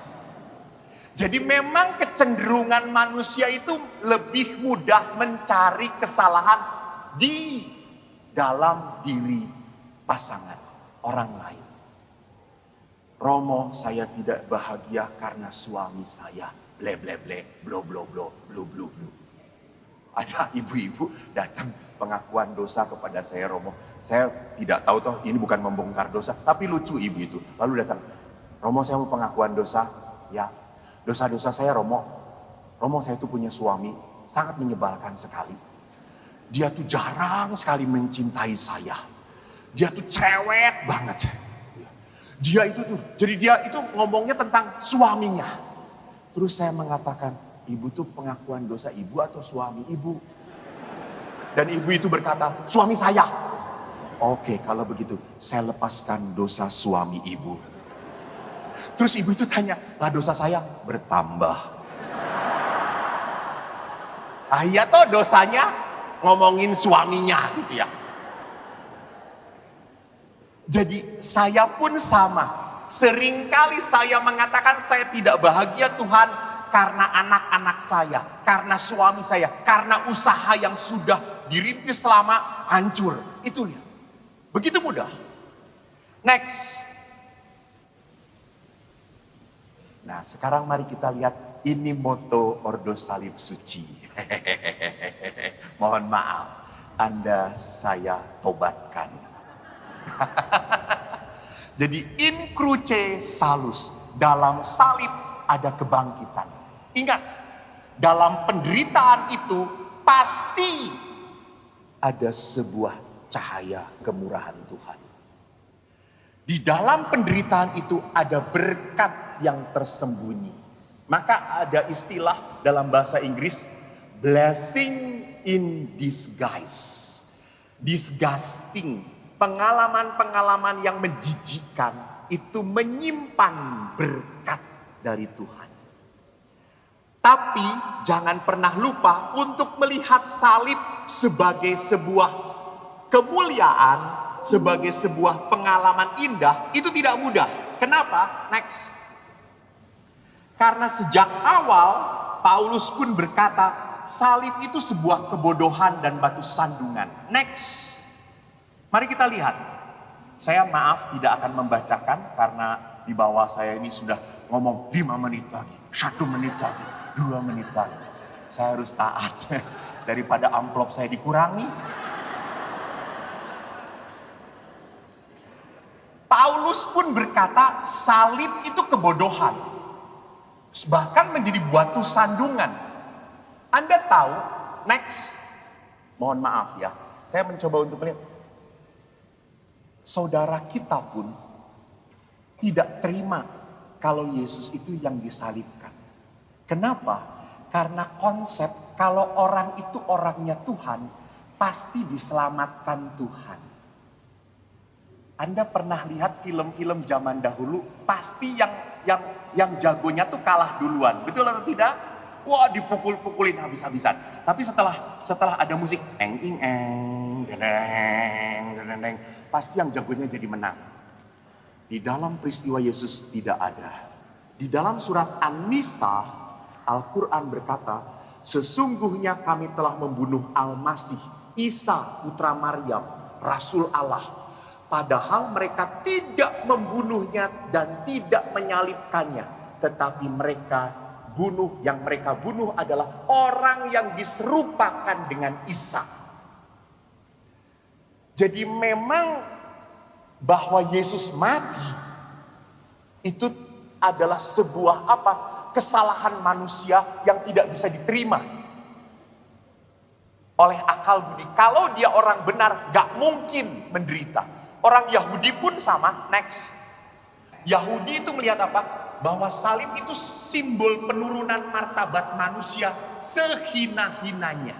Speaker 1: Jadi memang kecenderungan manusia itu lebih mudah mencari kesalahan di dalam diri pasangan orang lain. Romo, saya tidak bahagia karena suami saya. Ble ble ble, blo blo blo, blu blu blu. Ada ibu-ibu datang pengakuan dosa kepada saya, Romo. Saya tidak tahu toh ini bukan membongkar dosa, tapi lucu ibu itu. Lalu datang, Romo saya mau pengakuan dosa. Ya, dosa-dosa saya Romo. Romo saya itu punya suami, sangat menyebalkan sekali. Dia tuh jarang sekali mencintai saya. Dia tuh cerewet banget. Dia itu tuh, jadi dia itu ngomongnya tentang suaminya. Terus saya mengatakan, ibu tuh pengakuan dosa ibu atau suami ibu? Dan ibu itu berkata, suami saya. Oke, kalau begitu saya lepaskan dosa suami ibu. Terus ibu itu tanya, lah dosa saya bertambah. Iya toh dosanya ngomongin suaminya gitu ya. Jadi saya pun sama. Seringkali saya mengatakan saya tidak bahagia Tuhan karena anak-anak saya, karena suami saya, karena usaha yang sudah dirintis lama hancur. Itu lihat. Begitu mudah. Next. Nah, sekarang mari kita lihat ini moto Ordo Salib Suci. Mohon maaf, Anda saya tobatkan. Jadi in cruce salus, dalam salib ada kebangkitan. Ingat, dalam penderitaan itu pasti ada sebuah cahaya kemurahan Tuhan. Di dalam penderitaan itu ada berkat yang tersembunyi. Maka ada istilah dalam bahasa Inggris, blessing in disguise. Disgusting. pengalaman-pengalaman yang menjijikkan itu menyimpan berkat dari Tuhan. Tapi jangan pernah lupa untuk melihat salib sebagai sebuah kemuliaan, sebagai sebuah pengalaman indah. Itu tidak mudah. Kenapa? Next. Karena sejak awal Paulus pun berkata, salib itu sebuah kebodohan dan batu sandungan. Next. Mari kita lihat. Saya maaf tidak akan membacakan karena di bawah saya ini sudah ngomong 5 menit lagi, 1 menit lagi, 2 menit lagi. Saya harus taat daripada amplop saya dikurangi. Paulus pun berkata salib itu kebodohan. Bahkan menjadi batu sandungan. Anda tahu, next. Mohon maaf ya, saya mencoba untuk melihat. Saudara kita pun tidak terima kalau Yesus itu yang disalibkan. Kenapa? Karena konsep kalau orang itu orangnya Tuhan, pasti diselamatkan Tuhan. Anda pernah lihat film-film zaman dahulu, pasti yang jagonya tuh kalah duluan. Betul atau tidak? Wah, dipukul-pukulin habis-habisan. Tapi setelah ada musik eng ing eng deneng deneng, pasti yang jagonya jadi menang. Di dalam peristiwa Yesus tidak ada. Di dalam surat An-Nisa, Al-Quran berkata, sesungguhnya kami telah membunuh Al-Masih, Isa putra Maryam, Rasul Allah. Padahal mereka tidak membunuhnya dan tidak menyalibkannya. Tetapi yang mereka bunuh adalah orang yang diserupakan dengan Isa. Jadi memang bahwa Yesus mati itu adalah sebuah kesalahan manusia yang tidak bisa diterima oleh akal budi. Kalau dia orang benar, gak mungkin menderita. Orang Yahudi pun sama. Next. Yahudi itu melihat apa? Bahwa salib itu simbol penurunan martabat manusia sehina-hinanya.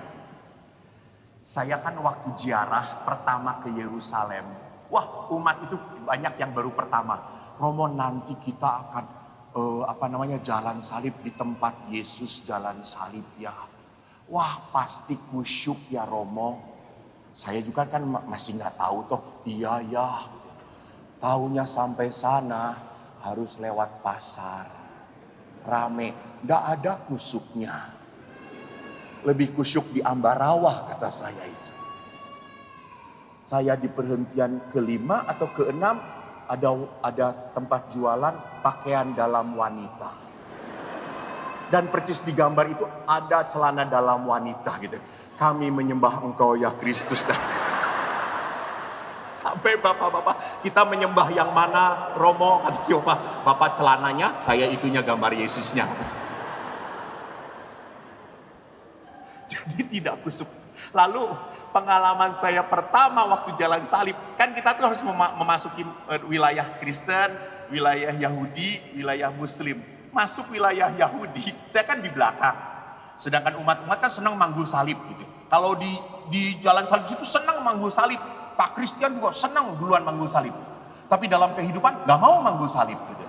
Speaker 1: Saya kan waktu ziarah pertama ke Yerusalem. Wah, umat itu banyak yang baru pertama. Romo, nanti kita akan jalan salib di tempat Yesus jalan salib ya. Wah, pasti kusyuk ya Romo. Saya juga kan masih nggak tahu toh. Iya ya. Gitu. Taunya sampai sana harus lewat pasar. Rame, nggak ada kusyuknya. Lebih kusyuk di Ambarawa kata saya itu. Saya di perhentian ke-5 atau ke-6 ada tempat jualan pakaian dalam wanita. Dan percis di gambar itu ada celana dalam wanita gitu. Kami menyembah Engkau ya Kristus. Sampai bapak-bapak, kita menyembah yang mana Romo? Kata siapa? Bapak celananya, saya itunya gambar Yesusnya. Jadi tidak kusuk. Lalu pengalaman saya pertama waktu jalan salib, kan kita tuh harus memasuki wilayah Kristen, wilayah Yahudi, wilayah Muslim. Masuk wilayah Yahudi, saya kan di belakang. Sedangkan umat-umat kan senang manggul salib gitu. Kalau di jalan salib itu senang manggul salib. Pak Christian juga senang duluan manggul salib. Tapi dalam kehidupan gak mau manggul salib gitu.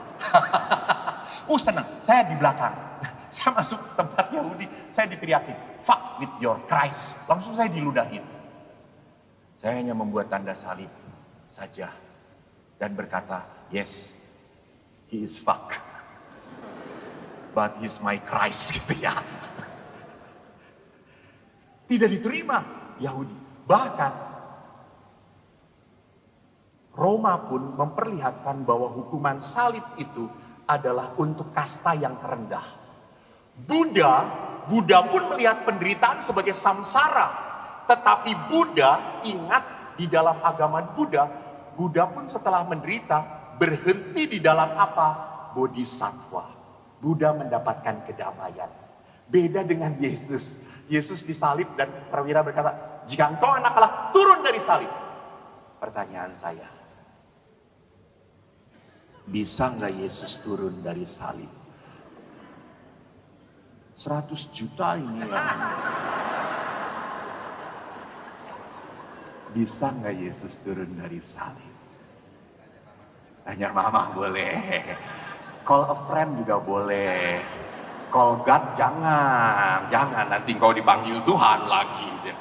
Speaker 1: Senang, saya di belakang. Saya masuk tempat Yahudi, saya diteriakin, fuck with your Christ. Langsung saya diludahin. Saya hanya membuat tanda salib saja. Dan berkata, yes, he is fuck. But he's my Christ gitu ya. Tidak diterima Yahudi. Bahkan Roma pun memperlihatkan bahwa hukuman salib itu adalah untuk kasta yang terendah. Buddha pun melihat penderitaan sebagai samsara. Tetapi Buddha, ingat di dalam agama Buddha pun setelah menderita berhenti di dalam apa? Bodhisattva. Buddha mendapatkan kedamaian. Beda dengan Yesus. Yesus disalib dan perwira berkata, jika engkau anak Allah turun dari salib. Pertanyaan saya, bisa nggak Yesus turun dari salib? 100 juta ini ya. Bisa nggak Yesus turun dari salib? Tanya mama boleh. Call a friend juga boleh. Call God jangan nanti kau dipanggil Tuhan lagi.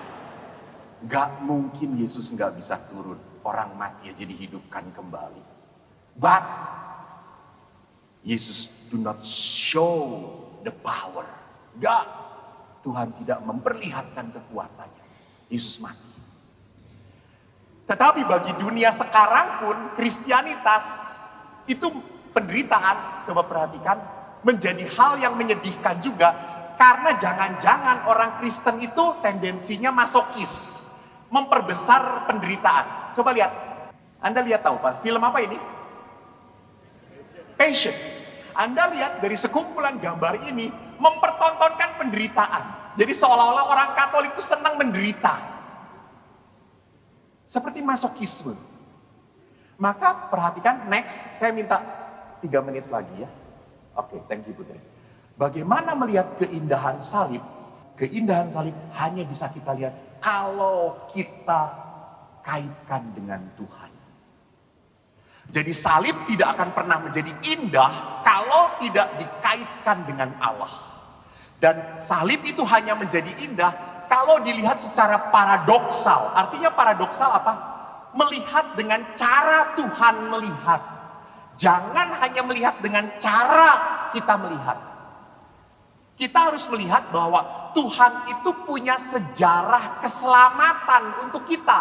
Speaker 1: Gak mungkin Yesus gak bisa turun. Orang mati aja dihidupkan kembali. But Yesus do not show the power. Gak. Tuhan tidak memperlihatkan kekuatannya. Yesus mati. Tetapi bagi dunia sekarang pun Kristianitas itu penderitaan, coba perhatikan, menjadi hal yang menyedihkan juga. Karena jangan-jangan orang Kristen itu tendensinya masokis, memperbesar penderitaan. Coba lihat, Anda lihat tahu Pak, film apa ini? Passion. Anda lihat dari sekumpulan gambar ini mempertontonkan penderitaan. Jadi seolah-olah orang Katolik itu senang menderita. Seperti masokisme. Maka perhatikan, next, saya minta 3 menit lagi ya. Oke, thank you Putri. Bagaimana melihat keindahan salib? Keindahan salib hanya bisa kita lihat kalau kita kaitkan dengan Tuhan. Jadi salib tidak akan pernah menjadi indah kalau tidak dikaitkan dengan Allah. Dan salib itu hanya menjadi indah kalau dilihat secara paradoksal. Artinya paradoksal apa? Melihat dengan cara Tuhan melihat. Jangan hanya melihat dengan cara kita melihat. Kita harus melihat bahwa Tuhan itu punya sejarah keselamatan untuk kita.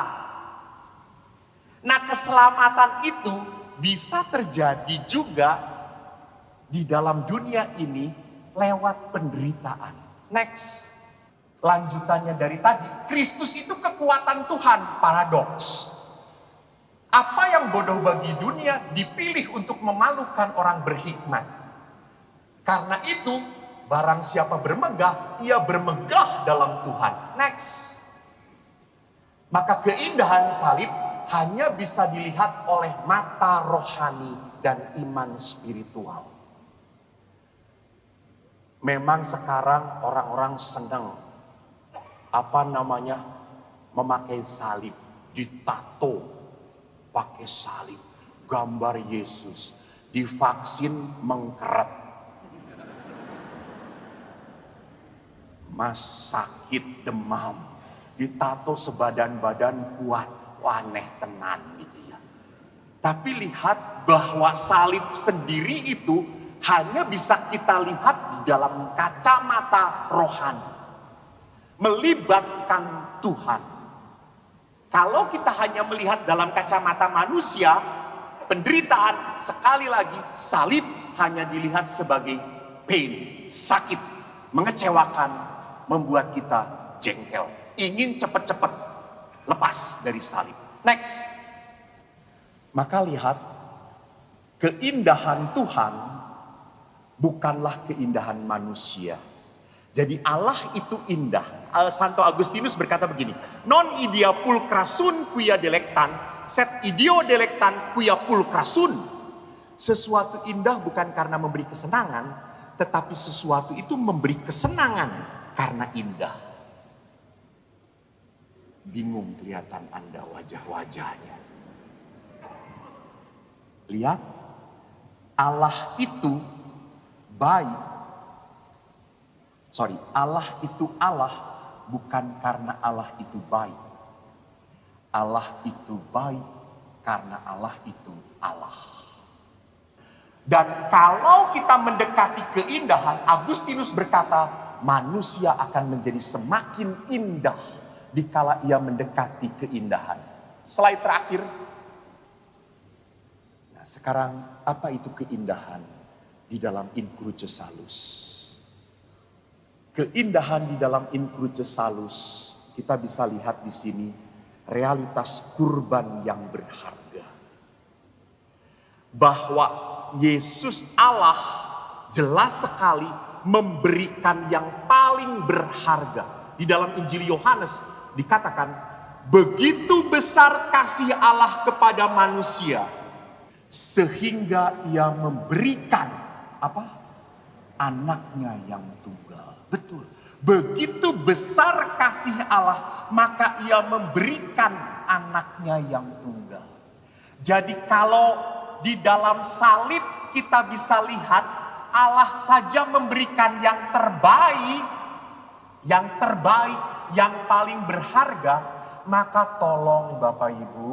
Speaker 1: Nah, keselamatan itu bisa terjadi juga di dalam dunia ini lewat penderitaan. Next. Lanjutannya dari tadi, Kristus itu kekuatan Tuhan, paradoks. Apa yang bodoh bagi dunia dipilih untuk memalukan orang berhikmat. Karena itu, barang siapa bermegah, ia bermegah dalam Tuhan. Next. Maka keindahan salib hanya bisa dilihat oleh mata rohani dan iman spiritual. Memang sekarang orang-orang senang memakai salib, ditato pakai salib, gambar Yesus, divaksin mengkeret, mas sakit demam, ditato sebadan-badan kuat, aneh tenan gitu ya. Tapi lihat bahwa salib sendiri itu hanya bisa kita lihat di dalam kacamata rohani. Melibatkan Tuhan. Kalau kita hanya melihat dalam kacamata manusia, penderitaan, sekali lagi salib hanya dilihat sebagai pain, sakit, mengecewakan, membuat kita jengkel, ingin cepat-cepat lepas dari salib. Next. Maka lihat, keindahan Tuhan bukanlah keindahan manusia. Jadi Allah itu indah. Santo Agustinus berkata begini, non idea pulcra sun quia delectan, sed ideo delectan quia pulcra sun. Sesuatu indah bukan karena memberi kesenangan, tetapi sesuatu itu memberi kesenangan karena indah. Bingung kelihatan Anda wajah-wajahnya. Lihat, Allah itu baik. Allah itu Allah bukan karena Allah itu baik. Allah itu baik karena Allah itu Allah. Dan kalau kita mendekati keindahan, Agustinus berkata, manusia akan menjadi semakin indah dikala ia mendekati keindahan. Slide terakhir. Nah, sekarang apa itu keindahan di dalam In Cruce Salus? Keindahan di dalam In Cruce Salus, kita bisa lihat di sini realitas kurban yang berharga. Bahwa Yesus Allah jelas sekali memberikan yang paling berharga. Di dalam Injil Yohanes dikatakan, begitu besar kasih Allah kepada manusia, sehingga ia memberikan anaknya yang tunggal. Betul. Begitu besar kasih Allah, maka ia memberikan anaknya yang tunggal. Jadi kalau di dalam salib kita bisa lihat Allah saja memberikan yang terbaik, yang paling berharga, maka tolong Bapak Ibu,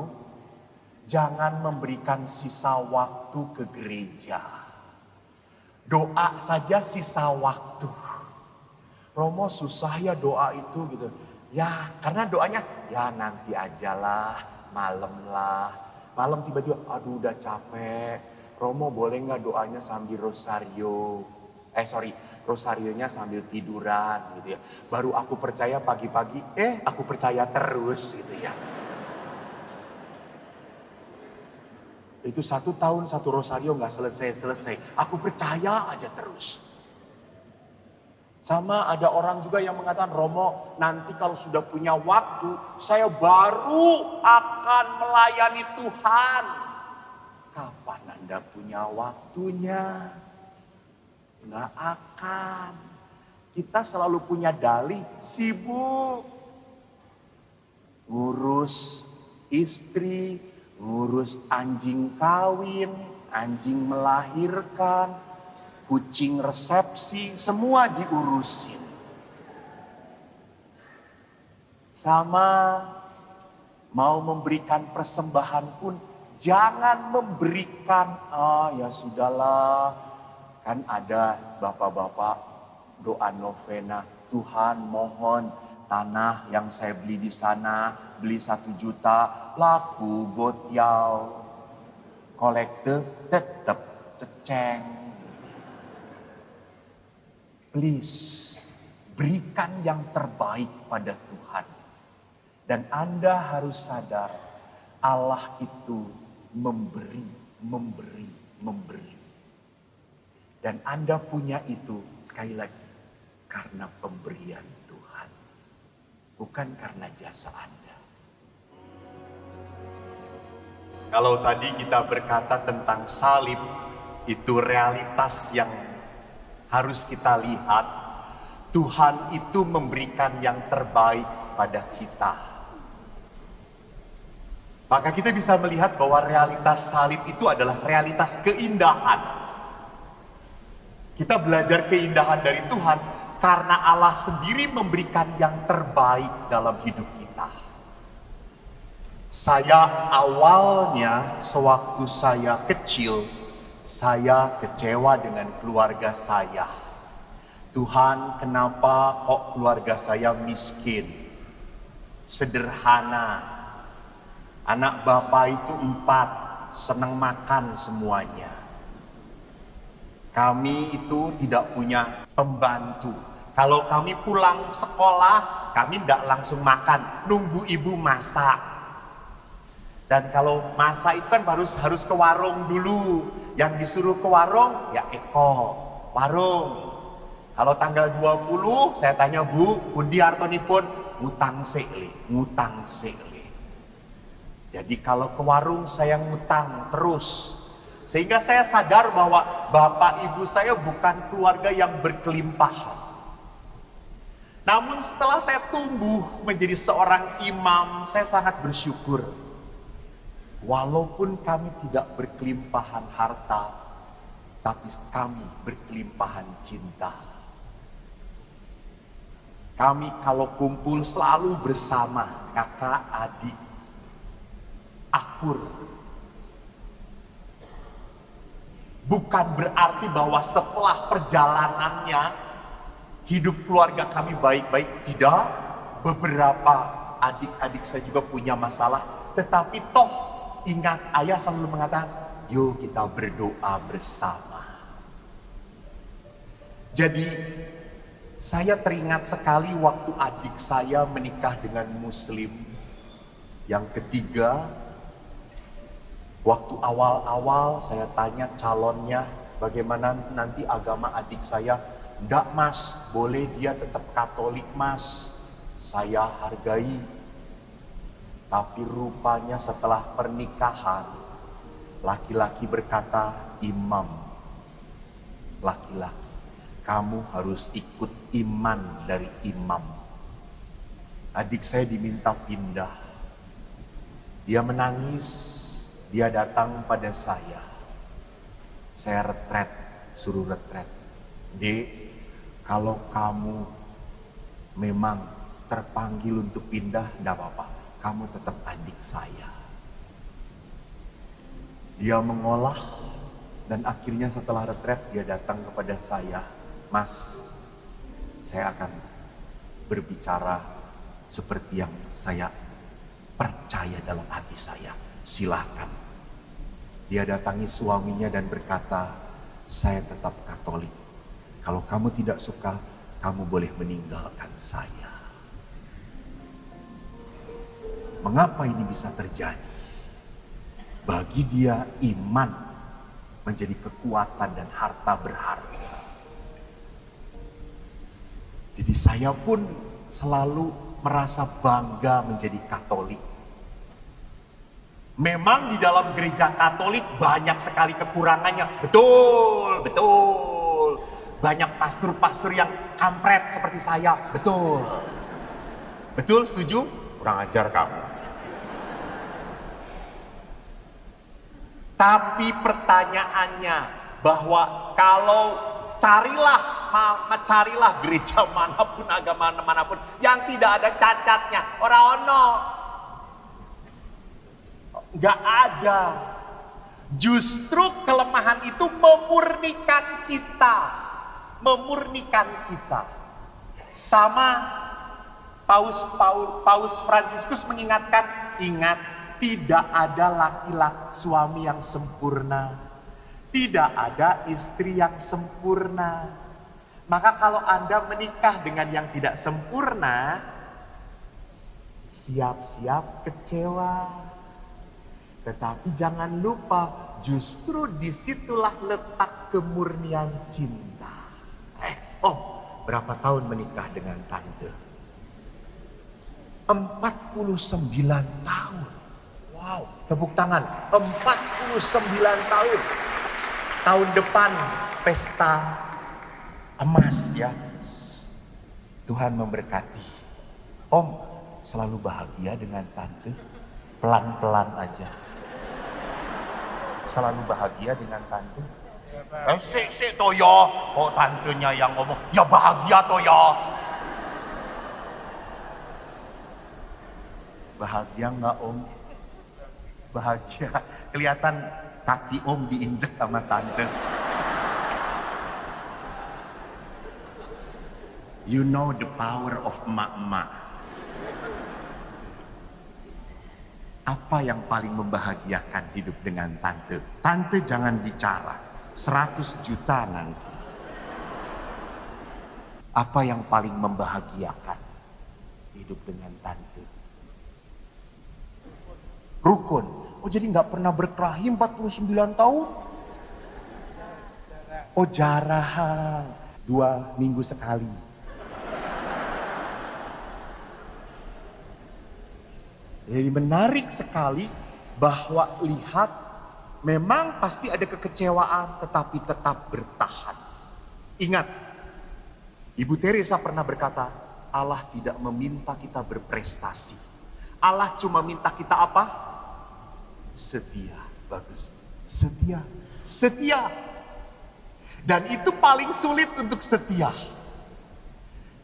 Speaker 1: jangan memberikan sisa waktu ke gereja. Doa saja sisa waktu. Romo susah ya doa itu gitu. Ya karena doanya ya nanti ajalah, malam lah. Malam tiba-tiba aduh udah capek. Romo boleh gak doanya sambil rosario? Rosarionya sambil tiduran gitu ya. Baru aku percaya pagi-pagi, aku percaya terus gitu ya. Itu 1 tahun 1 rosario gak selesai. Aku percaya aja terus. Sama ada orang juga yang mengatakan, Romo nanti kalau sudah punya waktu, saya baru akan melayani Tuhan. Kapan Anda punya waktunya? Nggak akan. Kita selalu punya dalih, sibuk. Ngurus istri, ngurus anjing kawin, anjing melahirkan, kucing resepsi, semua diurusin. Sama mau memberikan persembahan pun jangan memberikan, ya sudahlah. Kan ada bapak-bapak doa novena, Tuhan mohon tanah yang saya beli di sana, beli 1 juta, laku gotiau. Kolekte tetap ceceng. Please, berikan yang terbaik pada Tuhan. Dan Anda harus sadar, Allah itu memberi. Dan Anda punya itu, sekali lagi, karena pemberian Tuhan. Bukan karena jasa Anda. Kalau tadi kita berkata tentang salib, itu realitas yang harus kita lihat. Tuhan itu memberikan yang terbaik pada kita. Maka kita bisa melihat bahwa realitas salib itu adalah realitas keindahan. Kita belajar keindahan dari Tuhan karena Allah sendiri memberikan yang terbaik dalam hidup kita. Saya awalnya sewaktu saya kecil, saya kecewa dengan keluarga saya. Tuhan, kenapa kok keluarga saya miskin, sederhana. Anak bapak itu 4, senang makan semuanya. Kami itu tidak punya pembantu. Kalau kami pulang sekolah, kami tidak langsung makan, nunggu ibu masak. Dan kalau masak itu kan harus ke warung dulu. Yang disuruh ke warung, ya warung. Kalau tanggal 20, saya tanya Bu, pundi artonipun ngutang sekli. Jadi kalau ke warung saya ngutang terus. Sehingga saya sadar bahwa bapak ibu saya bukan keluarga yang berkelimpahan. Namun setelah saya tumbuh menjadi seorang imam, saya sangat bersyukur. Walaupun kami tidak berkelimpahan harta, tapi kami berkelimpahan cinta. Kami kalau kumpul selalu bersama kakak, adik, akur. Bukan berarti bahwa setelah perjalanannya hidup keluarga kami baik-baik. Tidak, beberapa adik-adik saya juga punya masalah. Tetapi toh ingat, ayah selalu mengatakan, yuk kita berdoa bersama. Jadi saya teringat sekali waktu adik saya menikah dengan muslim. Yang ketiga, waktu awal-awal saya tanya calonnya, bagaimana nanti agama adik saya? Enggak mas, boleh dia tetap Katolik mas, saya hargai. Tapi rupanya setelah pernikahan, laki-laki berkata, imam, laki-laki, kamu harus ikut iman dari imam. Adik saya diminta pindah. Dia menangis, dia datang pada saya. Saya retret, suruh retret. Dek, kalau kamu memang terpanggil untuk pindah, enggak apa-apa. Kamu tetap adik saya. Dia mengolah dan akhirnya setelah retret dia datang kepada saya. Mas, saya akan berbicara seperti yang saya percaya dalam hati saya. Silahkan. Dia datangi suaminya dan berkata, saya tetap Katolik. Kalau kamu tidak suka, kamu boleh meninggalkan saya. Mengapa ini bisa terjadi? Bagi dia iman menjadi kekuatan dan harta berharga. Jadi saya pun selalu merasa bangga menjadi Katolik. Memang di dalam gereja Katolik banyak sekali kekurangannya. Betul, betul. Banyak pastor-pastor yang kampret seperti saya. Betul. Betul, setuju? Kurang ajar kamu. Tapi pertanyaannya bahwa kalau carilah gereja manapun, agama manapun yang tidak ada cacatnya, ora ono. Nggak ada. Justru kelemahan itu memurnikan kita. Memurnikan kita. Sama Paus Fransiskus mengingatkan, ingat, tidak ada laki-laki suami yang sempurna. Tidak ada istri yang sempurna. Maka kalau Anda menikah dengan yang tidak sempurna, siap-siap kecewa. Tetapi jangan lupa, justru disitulah letak kemurnian cinta. Berapa tahun menikah dengan tante? 49 tahun. Wow, tepuk tangan. 49 tahun. Tahun depan pesta emas ya. Tuhan memberkati. Om selalu bahagia dengan tante. Pelan-pelan aja. Selalu bahagia dengan tante. Sik toyo. Kok tantenya yang ngomong, ya bahagia toyo. Bahagia nggak om? Bahagia. Kelihatan kaki om diinjek sama tante. You know the power of emak-emak. Apa yang paling membahagiakan hidup dengan tante? Tante jangan bicara, 100 juta nanti. Apa yang paling membahagiakan hidup dengan tante? Rukun. Oh jadi nggak pernah berkelahi 49 tahun? Oh jarang, 2 minggu sekali. Jadi menarik sekali bahwa lihat memang pasti ada kekecewaan tetapi tetap bertahan. Ingat, Ibu Teresa pernah berkata, Allah tidak meminta kita berprestasi. Allah cuma minta kita apa? Setia. Bagus. Setia. Setia. Dan itu paling sulit untuk setia.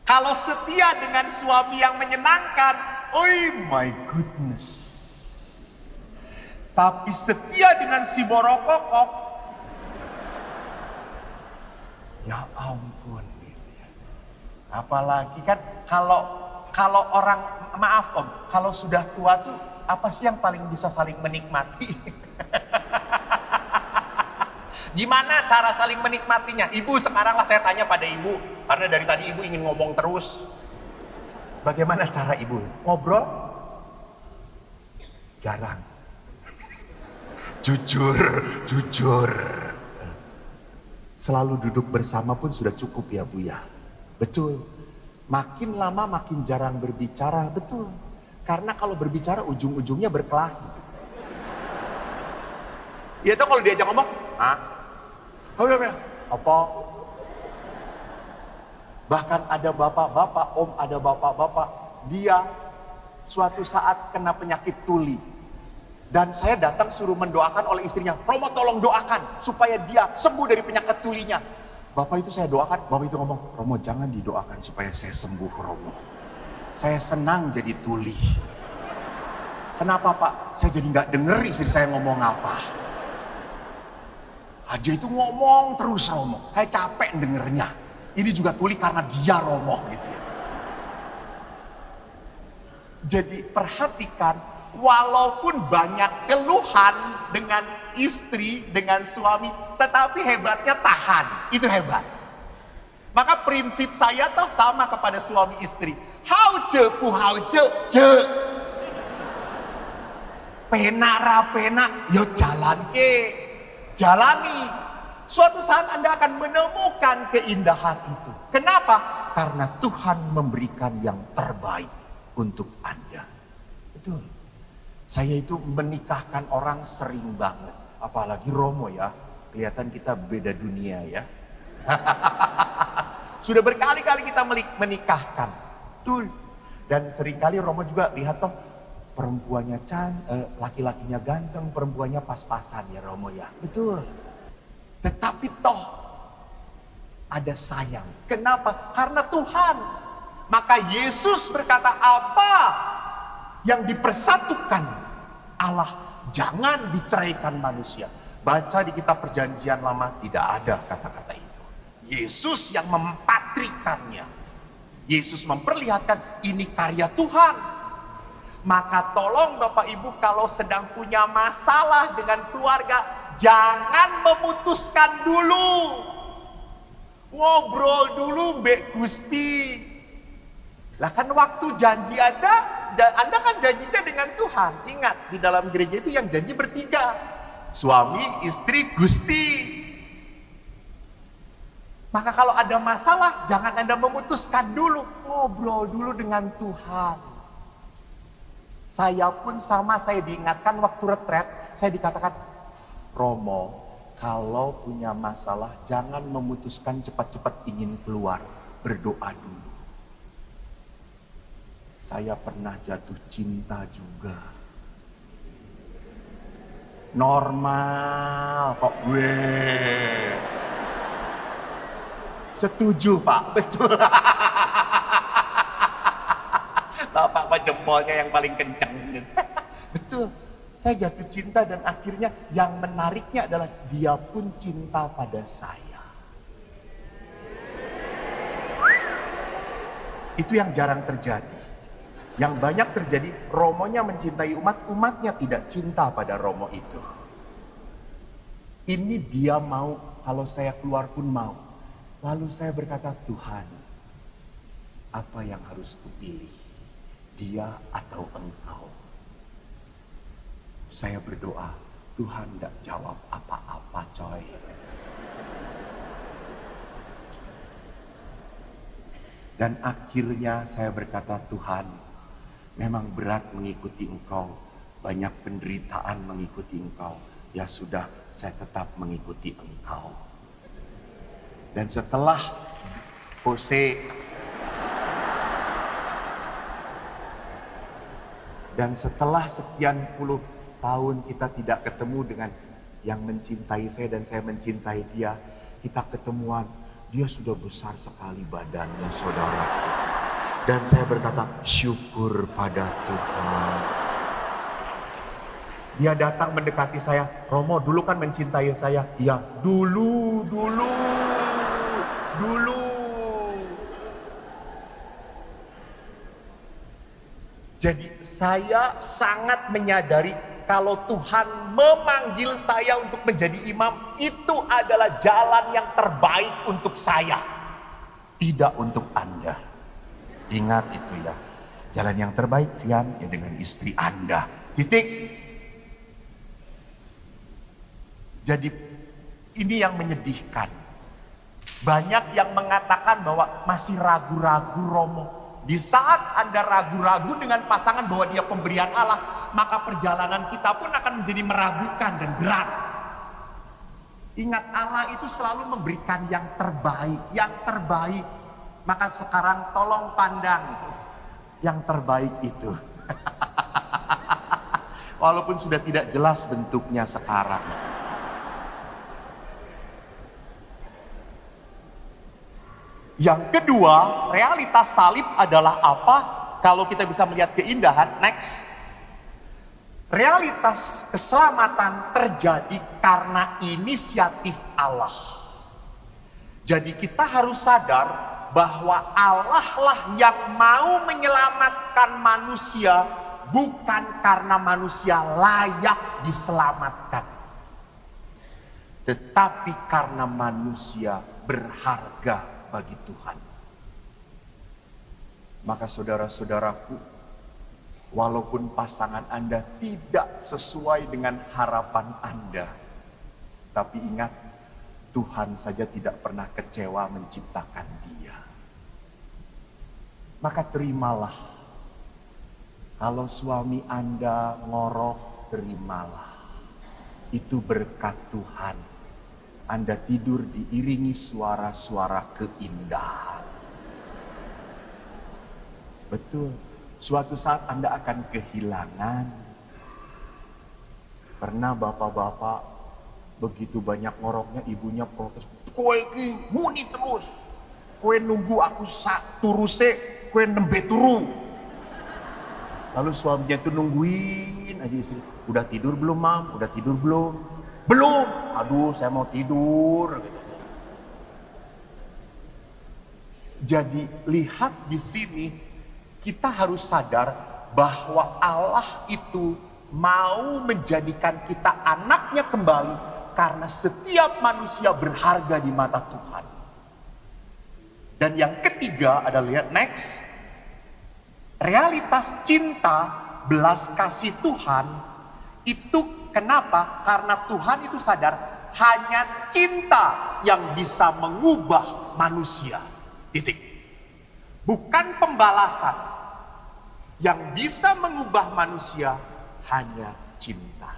Speaker 1: Kalau setia dengan suami yang menyenangkan, oh my goodness. Tapi setia dengan si borokokok, ya ampun gitu ya. Apalagi kan kalau orang, maaf om, kalau sudah tua tuh apa sih yang paling bisa saling menikmati? Gimana cara saling menikmatinya? Ibu, sekarang lah saya tanya pada ibu, karena dari tadi ibu ingin ngomong terus. Bagaimana cara ibu? Ngobrol? Jarang. Jujur. Selalu duduk bersama pun sudah cukup ya Bu ya. Betul. Makin lama makin jarang berbicara, betul. Karena kalau berbicara ujung-ujungnya berkelahi. Iya tuh kalau diajak ngomong, apa? Bahkan ada bapak-bapak, om ada bapak-bapak, dia suatu saat kena penyakit tuli. Dan saya datang suruh mendoakan oleh istrinya, Romo tolong doakan supaya dia sembuh dari penyakit tulinya. Bapak itu saya doakan, Bapak itu ngomong, Romo jangan didoakan supaya saya sembuh Romo. Saya senang jadi tuli. Kenapa Pak? Saya jadi nggak denger istri saya ngomong apa. Dia itu ngomong terus Romo, saya capek dengernya. Ini juga tuli karena dia Romo gitu ya. Jadi perhatikan, walaupun banyak keluhan dengan istri, dengan suami, tetapi hebatnya tahan, itu hebat. Maka prinsip saya toh sama kepada suami istri. Hau ce pu hau ce ce. Pena ra pena, yo jalan ke. Jalani. Suatu saat Anda akan menemukan keindahan itu. Kenapa? Karena Tuhan memberikan yang terbaik untuk Anda. Betul. Saya itu menikahkan orang sering banget. Apalagi Romo ya. Kelihatan kita beda dunia ya. Sudah berkali-kali kita menikahkan. Betul. Dan seringkali Romo juga lihat toh. Perempuannya laki-lakinya ganteng, perempuannya pas-pasan ya Romo ya. Betul. Tetapi toh ada sayang. Kenapa? Karena Tuhan. Maka Yesus berkata apa yang dipersatukan Allah jangan diceraikan manusia. Baca di kitab perjanjian lama tidak ada kata-kata itu. Yesus yang mempatrikannya. Yesus memperlihatkan ini karya Tuhan. Maka tolong Bapak Ibu kalau sedang punya masalah dengan keluarga, jangan memutuskan dulu. Ngobrol dulu Mbak Gusti. Lah kan waktu janji Anda kan janjinya dengan Tuhan. Ingat, di dalam gereja itu yang janji bertiga. Suami, istri, Gusti. Maka kalau ada masalah, jangan Anda memutuskan dulu. Ngobrol dulu dengan Tuhan. Saya pun sama, saya diingatkan waktu retret, saya dikatakan, Romo, kalau punya masalah jangan memutuskan cepat-cepat ingin keluar, berdoa dulu. Saya pernah jatuh cinta juga. Normal kok gue. Setuju Pak, betul. Bapak jempolnya yang paling kencang gitu. Betul. Saya jatuh cinta dan akhirnya yang menariknya adalah dia pun cinta pada saya. Itu yang jarang terjadi. Yang banyak terjadi, Romonya mencintai umat, umatnya tidak cinta pada Romo itu. Ini dia mau, kalau saya keluar pun mau. Lalu saya berkata, Tuhan, apa yang harus kupilih? Dia atau engkau? Saya berdoa, Tuhan tidak jawab apa-apa coy. Dan akhirnya saya berkata, Tuhan, memang berat mengikuti engkau. Banyak penderitaan mengikuti engkau. Ya sudah, saya tetap mengikuti engkau. Dan setelah setelah sekian puluh tahun kita tidak ketemu dengan yang mencintai saya dan saya mencintai dia, kita ketemuan, dia sudah besar sekali badannya saudara. Dan saya berkata, syukur pada Tuhan. Dia datang mendekati saya, Romo dulu kan mencintai saya. Iya, dulu. Jadi saya sangat menyadari kalau Tuhan memanggil saya untuk menjadi imam, itu adalah jalan yang terbaik untuk saya. Tidak untuk Anda. Ingat itu ya. Jalan yang terbaik, Fian, ya dengan istri Anda. Titik. Jadi ini yang menyedihkan. Banyak yang mengatakan bahwa masih ragu-ragu Romo. Di saat Anda ragu-ragu dengan pasangan bahwa dia pemberian Allah, maka perjalanan kita pun akan menjadi meragukan dan berat. Ingat, Allah itu selalu memberikan yang terbaik, Maka sekarang tolong pandang yang terbaik itu. walaupun sudah tidak jelas bentuknya sekarang. Yang kedua, realitas salib adalah apa? Kalau kita bisa melihat keindahan, next. Realitas keselamatan terjadi karena inisiatif Allah. Jadi kita harus sadar bahwa Allah lah yang mau menyelamatkan manusia, bukan karena manusia layak diselamatkan, tetapi karena manusia berharga bagi Tuhan. Maka saudara-saudaraku, walaupun pasangan Anda tidak sesuai dengan harapan Anda, tapi ingat, Tuhan saja tidak pernah kecewa menciptakan dia. Maka terimalah. Kalau suami Anda ngorok, terimalah. Itu berkat Tuhan. Anda tidur diiringi suara-suara keindahan. Betul. Suatu saat Anda akan kehilangan. Pernah bapak-bapak begitu banyak ngoroknya, ibunya protes. Kowe iki muni terus. Kowe nunggu aku turuse, kowe nembe turu. Lalu suaminya itu nungguin aja istri. Udah tidur belum, Mam? Udah tidur belum? Belum. Aduh, saya mau tidur gitu. Jadi lihat di sini, kita harus sadar bahwa Allah itu mau menjadikan kita anaknya kembali karena setiap manusia berharga di mata Tuhan. Dan yang ketiga adalah, lihat next, realitas cinta, belas kasih Tuhan itu kenapa? Karena Tuhan itu sadar hanya cinta yang bisa mengubah manusia. Titik. Bukan pembalasan. Yang bisa mengubah manusia hanya cinta.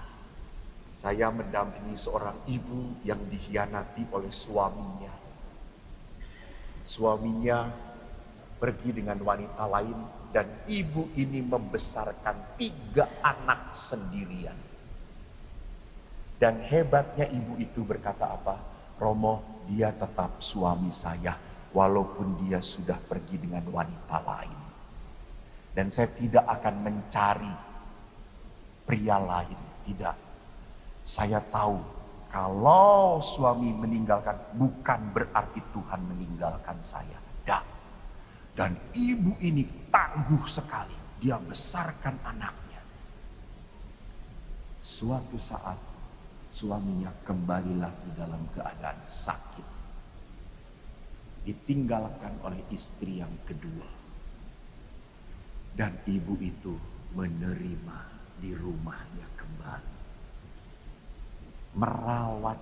Speaker 1: Saya mendampingi seorang ibu yang dikhianati oleh suaminya. Suaminya pergi dengan wanita lain dan ibu ini membesarkan 3 anak sendirian. Dan hebatnya ibu itu berkata apa? Romo, dia tetap suami saya walaupun dia sudah pergi dengan wanita lain. Dan saya tidak akan mencari pria lain, tidak. Saya tahu kalau suami meninggalkan bukan berarti Tuhan meninggalkan saya. Dah. Dan ibu ini tangguh sekali. Dia besarkan anaknya. Suatu saat suaminya kembali lagi dalam keadaan sakit. Ditinggalkan oleh istri yang kedua. Dan ibu itu menerima di rumahnya kembali. Merawat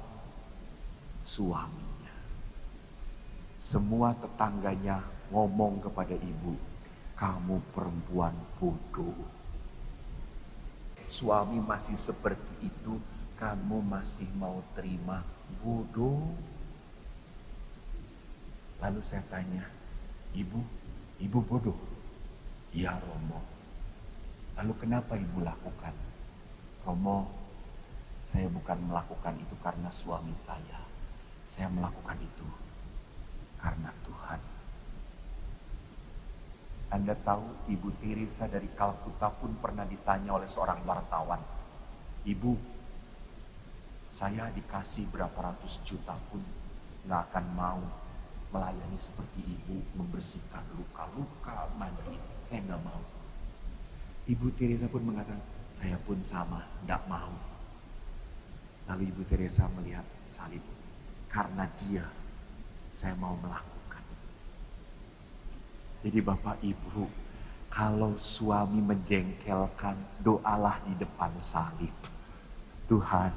Speaker 1: suaminya. Semua tetangganya ngomong kepada ibu, kamu perempuan bodoh. Suami masih seperti itu, kamu masih mau terima, bodoh. Lalu saya tanya, ibu bodoh? Ya Romo. Lalu kenapa ibu lakukan? Romo, saya bukan melakukan itu karena suami saya. Saya melakukan itu karena Tuhan. Anda tahu Ibu Teresa dari Kalkuta pun pernah ditanya oleh seorang wartawan. Ibu, saya dikasih berapa ratus juta pun gak akan mau melayani seperti ibu, membersihkan luka-luka, mandi. Saya gak mau. Ibu Teresa pun mengatakan, saya pun sama, gak mau. Lalu Ibu Teresa melihat salib. Karena dia, saya mau melakukan. Jadi Bapak Ibu, kalau suami menjengkelkan, doalah di depan salib. Tuhan,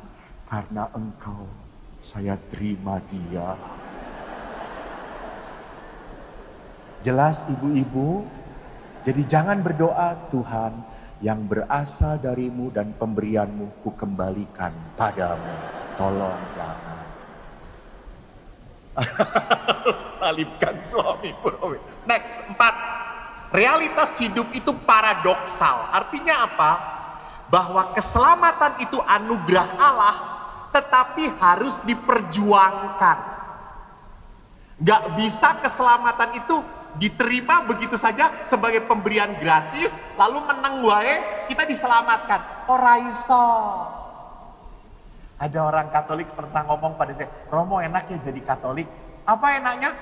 Speaker 1: karena Engkau, saya terima dia. Jelas ibu-ibu? Jadi jangan berdoa, Tuhan, yang berasal darimu dan pemberianmu ku kembalikan padamu. Tolong jangan. Salibkan suami. Next, 4. Realitas hidup itu paradoksal. Artinya apa? bahwa keselamatan itu anugerah Allah, tetapi harus diperjuangkan. Gak bisa keselamatan itu diterima begitu saja sebagai pemberian gratis, lalu menang wae kita diselamatkan. Ora iso. Ada orang Katolik pernah ngomong pada saya, Romo enak ya jadi Katolik. Apa enaknya?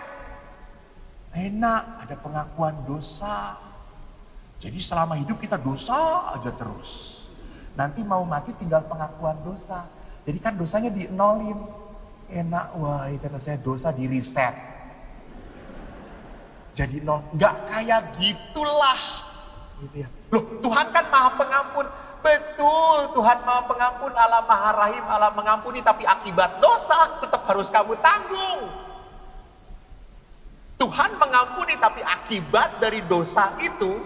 Speaker 1: Enak, ada pengakuan dosa. Jadi selama hidup kita dosa aja terus. Nanti mau mati tinggal pengakuan dosa. Jadi kan dosanya dienolin. Enak, wah kata saya, dosa di reset. Jadi nol, nggak kayak gitulah. Gitu ya. Loh, Tuhan kan Maha Pengampun. Betul, Tuhan Maha Pengampun, Allah Maha Rahim, Allah mengampuni, tapi akibat dosa tetap harus kamu tanggung. Tuhan mengampuni, tapi akibat dari dosa itu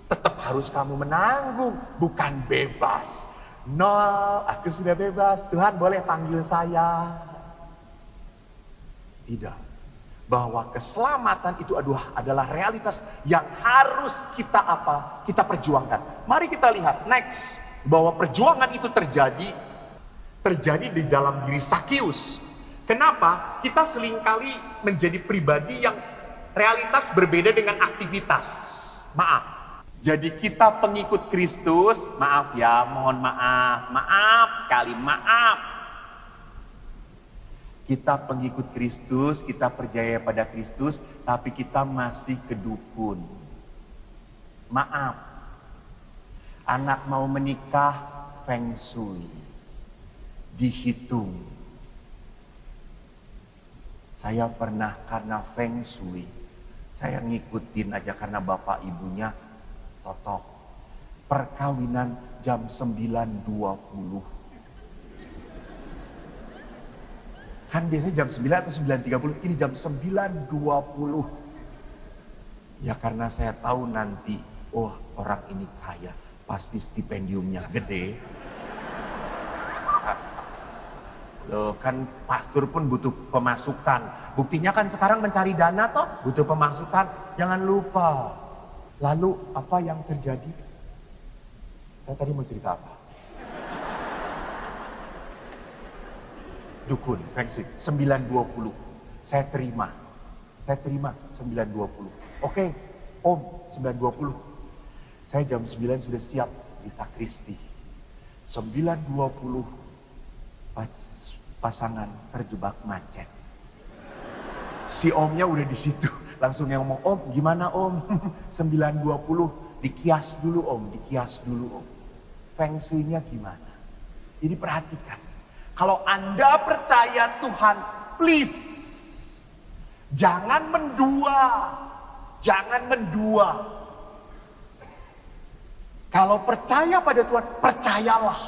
Speaker 1: tetap harus kamu menanggung, bukan bebas. No, aku sudah bebas, Tuhan boleh panggil saya. Tidak. Bahwa keselamatan itu adalah realitas yang harus kita kita perjuangkan. Mari kita lihat next, bahwa perjuangan itu terjadi di dalam diri Zakius. Kenapa? Kita seringkali menjadi pribadi yang realitas berbeda dengan aktivitas. Maaf. Jadi kita pengikut Kristus, maaf ya, mohon maaf sekali, maaf. Kita pengikut Kristus, kita percaya pada Kristus, tapi kita masih kedukun. Maaf. Anak mau menikah, feng shui. Dihitung. Saya pernah karena feng shui, saya ngikutin aja karena bapak ibunya totok. Perkawinan jam 9.20. Kan biasanya jam 9 atau 9.30, ini jam 9.20. Ya karena saya tahu nanti, oh orang ini kaya, pasti stipendiumnya gede. Loh kan pastor pun butuh pemasukan. Buktinya kan sekarang mencari dana toh, butuh pemasukan. Jangan lupa. Lalu apa yang terjadi? Saya tadi mau cerita apa? Dukun, feng shui, 9.20. Saya terima 9.20. Oke, Om, 9.20. Saya jam 9 sudah siap di sakristi. 9.20 pasangan terjebak macet. Si omnya udah di situ, langsung yang ngomong, Om gimana Om? 9.20, dikias dulu Om, Feng shui-nya gimana? Jadi perhatikan. Kalau Anda percaya Tuhan, please, jangan mendua. Kalau percaya pada Tuhan, percayalah.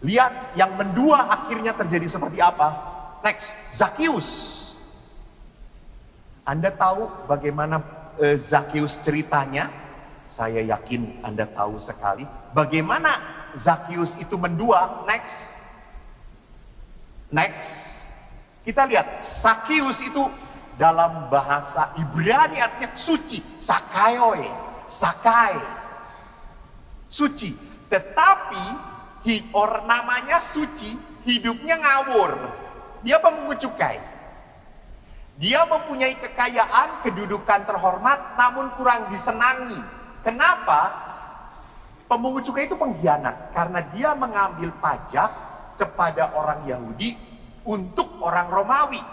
Speaker 1: Lihat yang mendua akhirnya terjadi seperti apa. Next, Zakius. Anda tahu bagaimana Zakius ceritanya? Saya yakin Anda tahu sekali. Bagaimana Zakius itu mendua? Next, kita lihat Zakius itu dalam bahasa Ibrani artinya suci, sakai, suci. Tetapi orang namanya suci, hidupnya ngawur. Dia pemungut cukai. Dia mempunyai kekayaan, kedudukan terhormat, namun kurang disenangi. Kenapa? Pemungut cukai itu pengkhianat karena dia mengambil pajak kepada orang Yahudi untuk orang Romawi.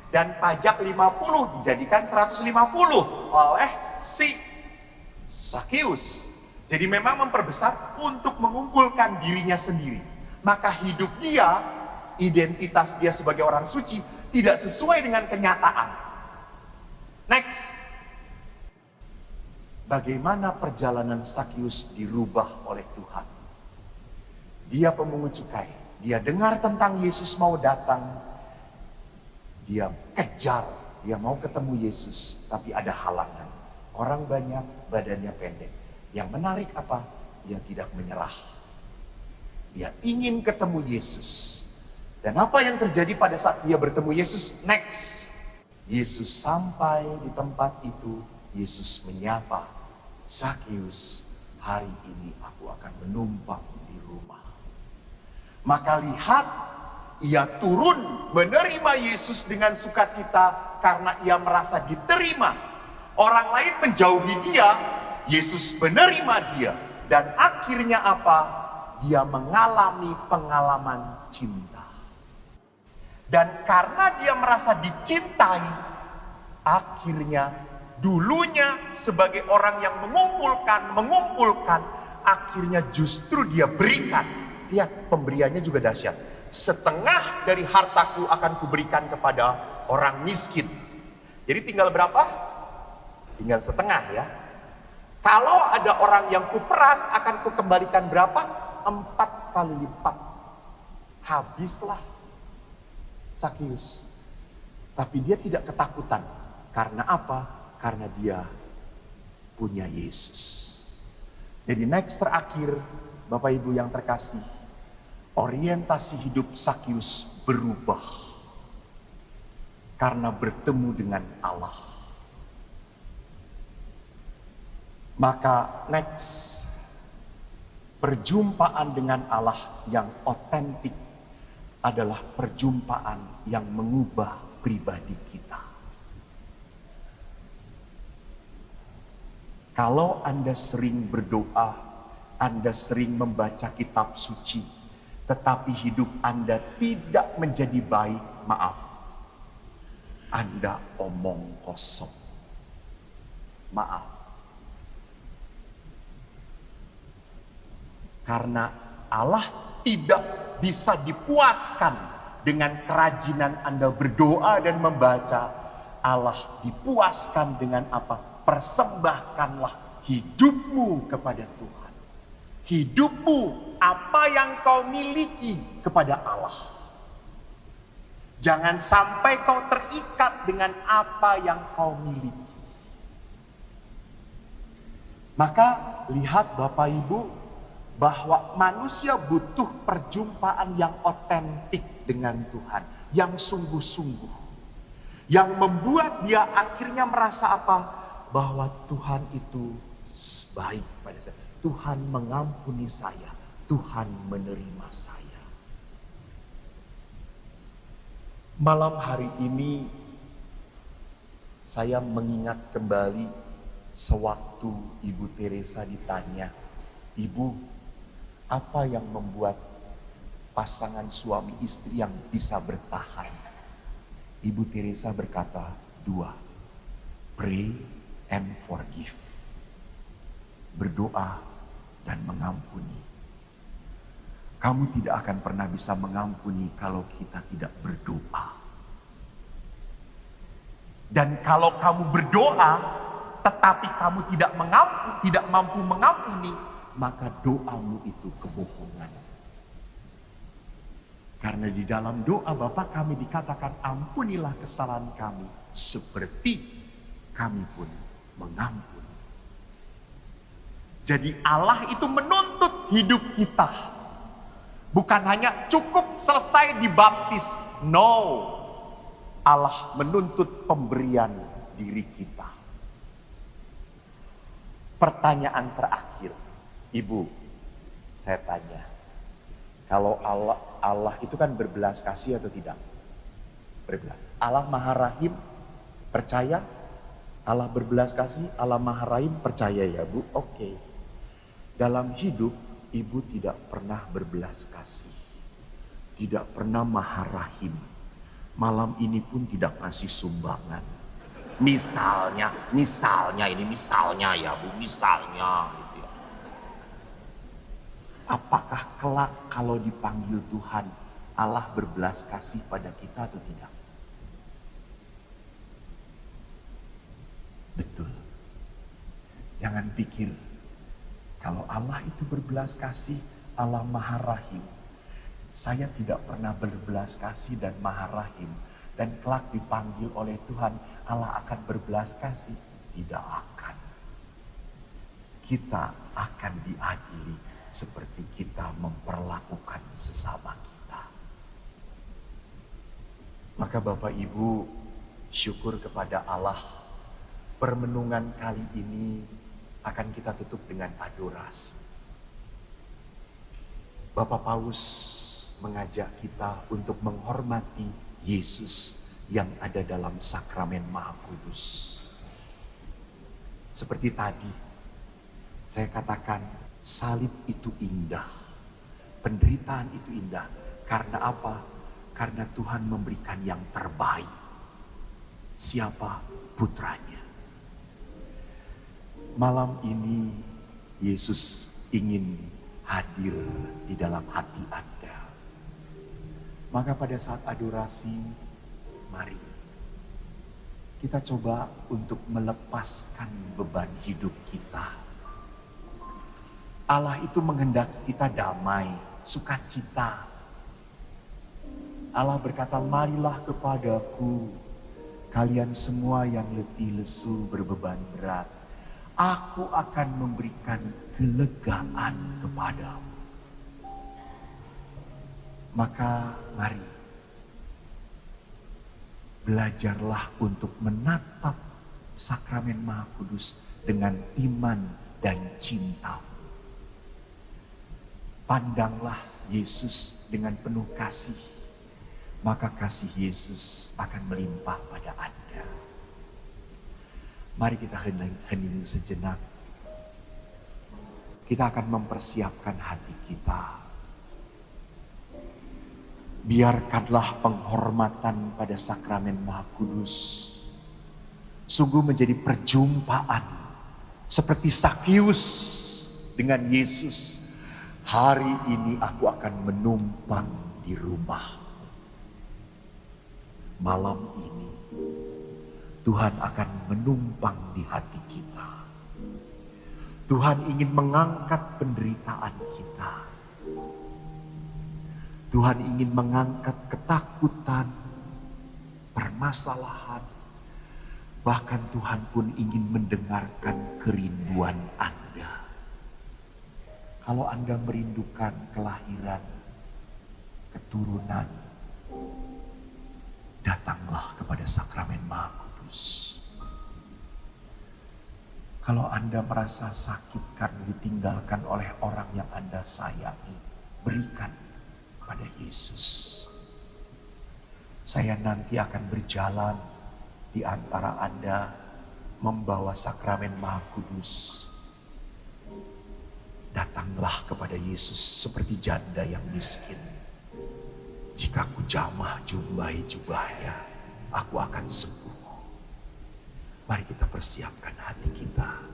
Speaker 1: Dan pajak 50 dijadikan 150 oleh si Zakius. Jadi memang memperbesar untuk mengumpulkan dirinya sendiri. Maka hidup dia, identitas dia sebagai orang suci tidak sesuai dengan kenyataan. Next. Bagaimana perjalanan Zakius dirubah oleh Tuhan? Dia pemungut cukai. Dia dengar tentang Yesus mau datang. Dia kejar, dia mau ketemu Yesus. Tapi ada halangan. Orang banyak, badannya pendek. Yang menarik apa? Dia tidak menyerah. Dia ingin ketemu Yesus. Dan apa yang terjadi pada saat dia bertemu Yesus? Next. Yesus sampai di tempat itu. Yesus menyapa, Zakius, hari ini aku akan menumpang di rumah. Maka lihat, ia turun menerima Yesus dengan sukacita karena ia merasa diterima. Orang lain menjauhi dia, Yesus menerima dia. Dan akhirnya apa? Dia mengalami pengalaman cinta. Dan karena dia merasa dicintai, akhirnya dulunya sebagai orang yang mengumpulkan, akhirnya justru dia berikan. Lihat, pemberiannya juga dahsyat. Setengah dari hartaku akan kuberikan kepada orang miskin. Jadi tinggal berapa? Tinggal setengah ya. Kalau ada orang yang kuperas, akan kukembalikan berapa? 4 kali lipat. Habislah Sakius. Tapi dia tidak ketakutan. Karena apa? Karena dia punya Yesus. Jadi next terakhir, Bapak Ibu yang terkasih, orientasi hidup Sakius berubah karena bertemu dengan Allah. Maka next, perjumpaan dengan Allah yang otentik adalah perjumpaan yang mengubah pribadi kita. Kalau Anda sering berdoa, Anda sering membaca kitab suci, tetapi hidup Anda tidak menjadi baik, maaf, Anda omong kosong. Maaf. Karena Allah tidak bisa dipuaskan dengan kerajinan Anda berdoa dan membaca. Allah dipuaskan dengan apa? Persembahkanlah hidupmu kepada Tuhan. Hidupmu, apa yang kau miliki kepada Allah. Jangan sampai kau terikat dengan apa yang kau miliki. Maka lihat Bapak Ibu, bahwa manusia butuh perjumpaan yang otentik dengan Tuhan, yang sungguh-sungguh, yang membuat dia akhirnya merasa apa? Bahwa Tuhan itu baik pada saya. Tuhan mengampuni saya, Tuhan menerima saya. Malam hari ini saya mengingat kembali sewaktu Ibu Teresa ditanya, Ibu, apa yang membuat pasangan suami istri yang bisa bertahan? Ibu Teresa berkata, 2, pray and forgive. Berdoa dan mengampuni. Kamu tidak akan pernah bisa mengampuni kalau kita tidak berdoa. Dan kalau kamu berdoa, tetapi kamu tidak mampu mengampuni, maka doamu itu kebohongan. Karena di dalam doa Bapa kami dikatakan, ampunilah kesalahan kami seperti kami pun mengampuni. Jadi Allah itu menuntut hidup kita. Bukan hanya cukup selesai dibaptis. No. Allah menuntut pemberian diri kita. Pertanyaan terakhir. Ibu, saya tanya, kalau Allah itu kan berbelas kasih atau tidak? Berbelas. Allah Maha Rahim, percaya? Allah berbelas kasih, Allah Maha Rahim, percaya ya Bu? Oke. Dalam hidup, Ibu tidak pernah berbelas kasih. Tidak pernah Maha Rahim. Malam ini pun tidak ngasih sumbangan. Misalnya ya Bu, misalnya. Apakah kelak kalau dipanggil Tuhan, Allah berbelas kasih pada kita atau tidak? Betul. Jangan pikir kalau Allah itu berbelas kasih, Allah Maha Rahim. Saya tidak pernah berbelas kasih dan Maha Rahim. Dan kelak dipanggil oleh Tuhan, Allah akan berbelas kasih. Tidak akan. Kita akan diadili seperti kita memperlakukan sesama kita. Maka Bapak Ibu, syukur kepada Allah, permenungan kali ini akan kita tutup dengan adorasi. Bapak Paus mengajak kita untuk menghormati Yesus yang ada dalam sakramen Maha Kudus. Seperti tadi, saya katakan salib itu indah, penderitaan itu indah. Karena apa? Karena Tuhan memberikan yang terbaik. Siapa? Putranya. Malam ini Yesus ingin hadir di dalam hati Anda. Maka pada saat adorasi, mari kita coba untuk melepaskan beban hidup kita. Allah itu menghendaki kita damai, sukacita. Allah berkata, marilah kepadaku kalian semua yang letih lesu berbeban berat. Aku akan memberikan kelegaan kepadamu. Maka mari belajarlah untuk menatap sakramen Maha Kudus dengan iman dan cinta. Pandanglah Yesus dengan penuh kasih, maka kasih Yesus akan melimpah pada Anda. Mari kita hening sejenak. Kita akan mempersiapkan hati kita. Biarkanlah penghormatan pada sakramen Maha Kudus sungguh menjadi perjumpaan seperti Sakius dengan Yesus. Hari ini aku akan menumpang di rumah. Malam ini Tuhan akan menumpang di hati kita. Tuhan ingin mengangkat penderitaan kita. Tuhan ingin mengangkat ketakutan, permasalahan. Bahkan Tuhan pun ingin mendengarkan kerinduan Anda. Kalau Anda merindukan kelahiran, keturunan, datanglah kepada sakramen Maha Kudus. Kalau Anda merasa sakit karena ditinggalkan oleh orang yang Anda sayangi, berikan pada Yesus. Saya nanti akan berjalan di antara Anda membawa sakramen Maha Kudus. Datanglah kepada Yesus seperti janda yang miskin. Jika aku jamah jumbai jubahnya, aku akan sembuh. Mari kita persiapkan hati kita.